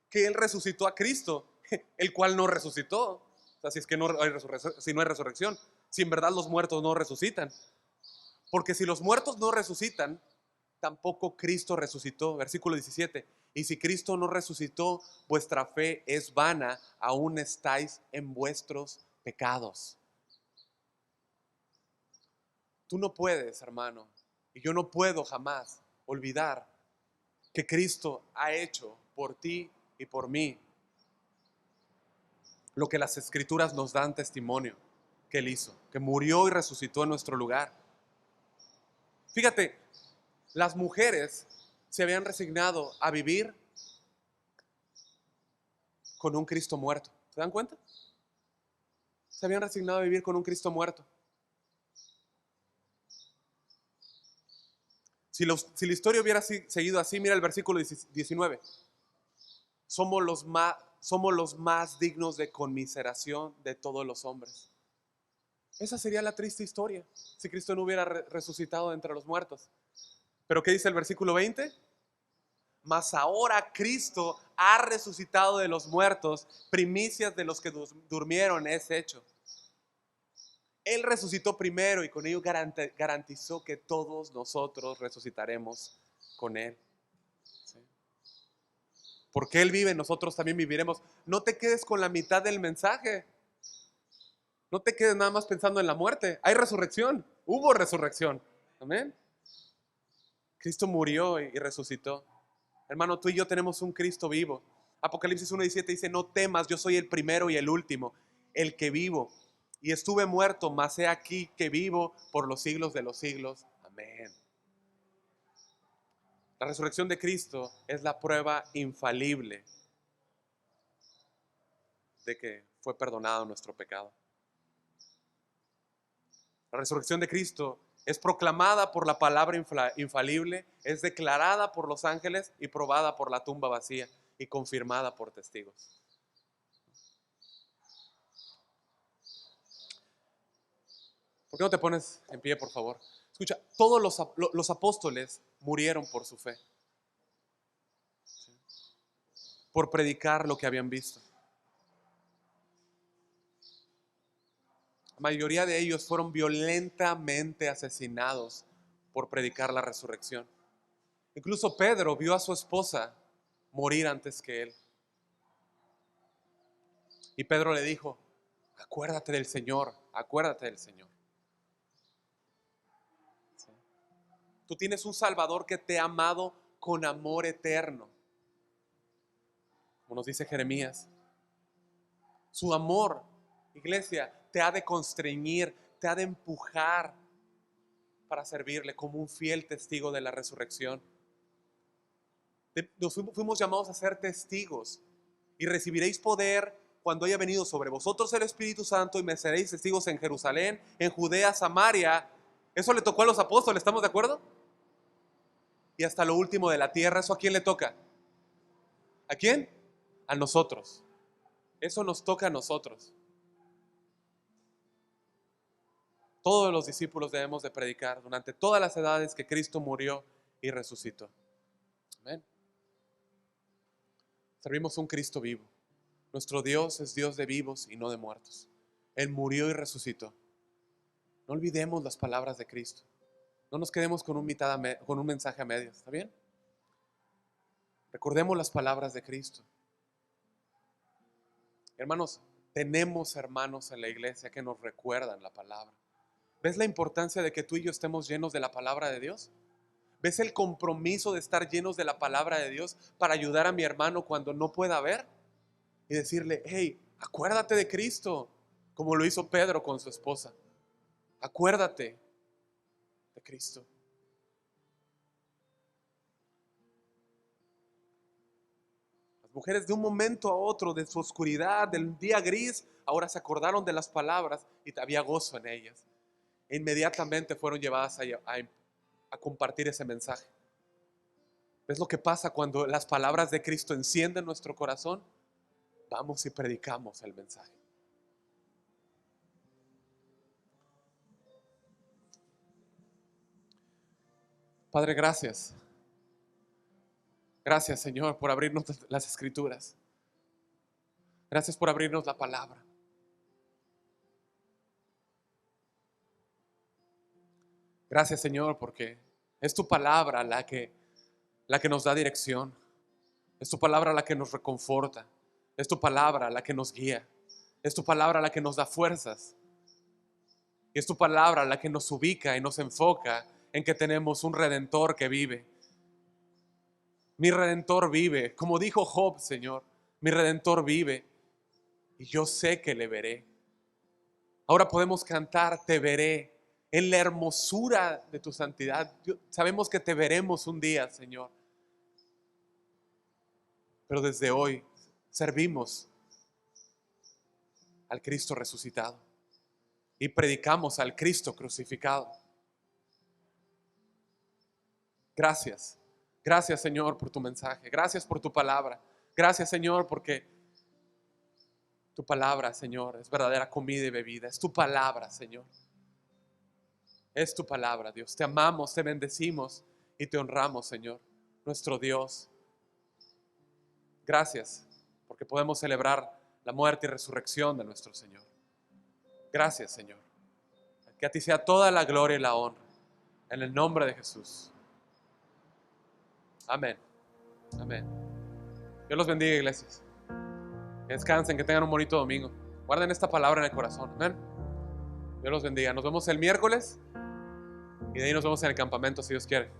S1: que Él resucitó a Cristo, el cual no resucitó. O sea, si es que no hay resurrección, si no hay resurrección, si en verdad los muertos no resucitan. Porque si los muertos no resucitan, tampoco Cristo resucitó. Versículo 17. Y si Cristo no resucitó, vuestra fe es vana, aún estáis en vuestros pecados. Tú no puedes, hermano, y yo no puedo jamás olvidar que Cristo ha hecho por ti y por mí lo que las Escrituras nos dan testimonio que Él hizo, que murió y resucitó en nuestro lugar. Fíjate, las mujeres se habían resignado a vivir con un Cristo muerto. ¿Se dan cuenta? Se habían resignado a vivir con un Cristo muerto. Si la historia hubiera seguido así, mira el versículo 19. Somos los más dignos de conmiseración de todos los hombres. Esa sería la triste historia si Cristo no hubiera resucitado de entre los muertos. Pero ¿qué dice el versículo 20? Mas ahora Cristo ha resucitado de los muertos, primicias de los que durmieron es hecho. Él resucitó primero y con ello garantizó que todos nosotros resucitaremos con Él. ¿Sí? Porque Él vive, nosotros también viviremos. No te quedes con la mitad del mensaje. No te quedes nada más pensando en la muerte. Hay resurrección, hubo resurrección. Amén. Cristo murió y resucitó. Hermano, tú y yo tenemos un Cristo vivo. Apocalipsis 1:17 dice: no temas, yo soy el primero y el último, el que vivo. Y estuve muerto, mas he aquí que vivo por los siglos de los siglos. Amén. La resurrección de Cristo es la prueba infalible de que fue perdonado nuestro pecado. La resurrección de Cristo es proclamada por la palabra infalible, es declarada por los ángeles y probada por la tumba vacía y confirmada por testigos. ¿Por qué no te pones en pie, por favor? Escucha, todos los apóstoles murieron por su fe, por predicar lo que habían visto. La mayoría de ellos fueron violentamente asesinados por predicar la resurrección. Incluso Pedro vio a su esposa morir antes que él. Y Pedro le dijo: acuérdate del Señor, acuérdate del Señor. ¿Sí? Tú tienes un Salvador que te ha amado con amor eterno, como nos dice Jeremías. Su amor, iglesia, te ha de constreñir, te ha de empujar para servirle como un fiel testigo de la resurrección. Fuimos llamados a ser testigos, y recibiréis poder cuando haya venido sobre vosotros el Espíritu Santo, y me seréis testigos en Jerusalén, en Judea, Samaria. Eso le tocó a los apóstoles, ¿estamos de acuerdo? Y hasta lo último de la tierra. ¿Eso a quién le toca? ¿A quién? A nosotros. Eso nos toca a nosotros. Todos los discípulos debemos de predicar durante todas las edades que Cristo murió y resucitó. Amén. Servimos un Cristo vivo. Nuestro Dios es Dios de vivos y no de muertos. Él murió y resucitó. No olvidemos las palabras de Cristo. No nos quedemos con un mensaje a medias. ¿Está bien? Recordemos las palabras de Cristo. Hermanos, tenemos hermanos en la iglesia que nos recuerdan la palabra. ¿Ves la importancia de que tú y yo estemos llenos de la palabra de Dios? ¿Ves el compromiso de estar llenos de la palabra de Dios para ayudar a mi hermano cuando no pueda ver? Y decirle: hey, acuérdate de Cristo, como lo hizo Pedro con su esposa. Acuérdate de Cristo. Las mujeres de un momento a otro, de su oscuridad, del día gris, ahora se acordaron de las palabras y había gozo en ellas. E inmediatamente fueron llevadas a compartir ese mensaje. ¿Ves lo que pasa cuando las palabras de Cristo encienden nuestro corazón? Vamos y predicamos el mensaje. Padre, gracias. Gracias, Señor, por abrirnos las Escrituras. Gracias por abrirnos la palabra. Gracias, Señor, porque es tu palabra la que nos da dirección. Es tu palabra la que nos reconforta. Es tu palabra la que nos guía. Es tu palabra la que nos da fuerzas. Y es tu palabra la que nos ubica y nos enfoca en que tenemos un Redentor que vive. Mi Redentor vive. Como dijo Job, Señor, mi Redentor vive y yo sé que le veré. Ahora podemos cantar, te veré en la hermosura de tu santidad. Sabemos que te veremos un día, Señor. Pero desde hoy servimos al Cristo resucitado y predicamos al Cristo crucificado. Gracias. Gracias, Señor, por tu mensaje. Gracias por tu palabra. Gracias, Señor, porque tu palabra, Señor, es verdadera comida y bebida. Es tu palabra, Señor. Es tu palabra, Dios. Te amamos, te bendecimos y te honramos, Señor, nuestro Dios. Gracias, porque podemos celebrar la muerte y resurrección de nuestro Señor. Gracias, Señor. Que a ti sea toda la gloria y la honra. En el nombre de Jesús. Amén. Amén. Dios los bendiga, iglesias. Que descansen, que tengan un bonito domingo. Guarden esta palabra en el corazón. Amén. Dios los bendiga. Nos vemos el miércoles y de ahí nos vemos en el campamento si Dios quiere.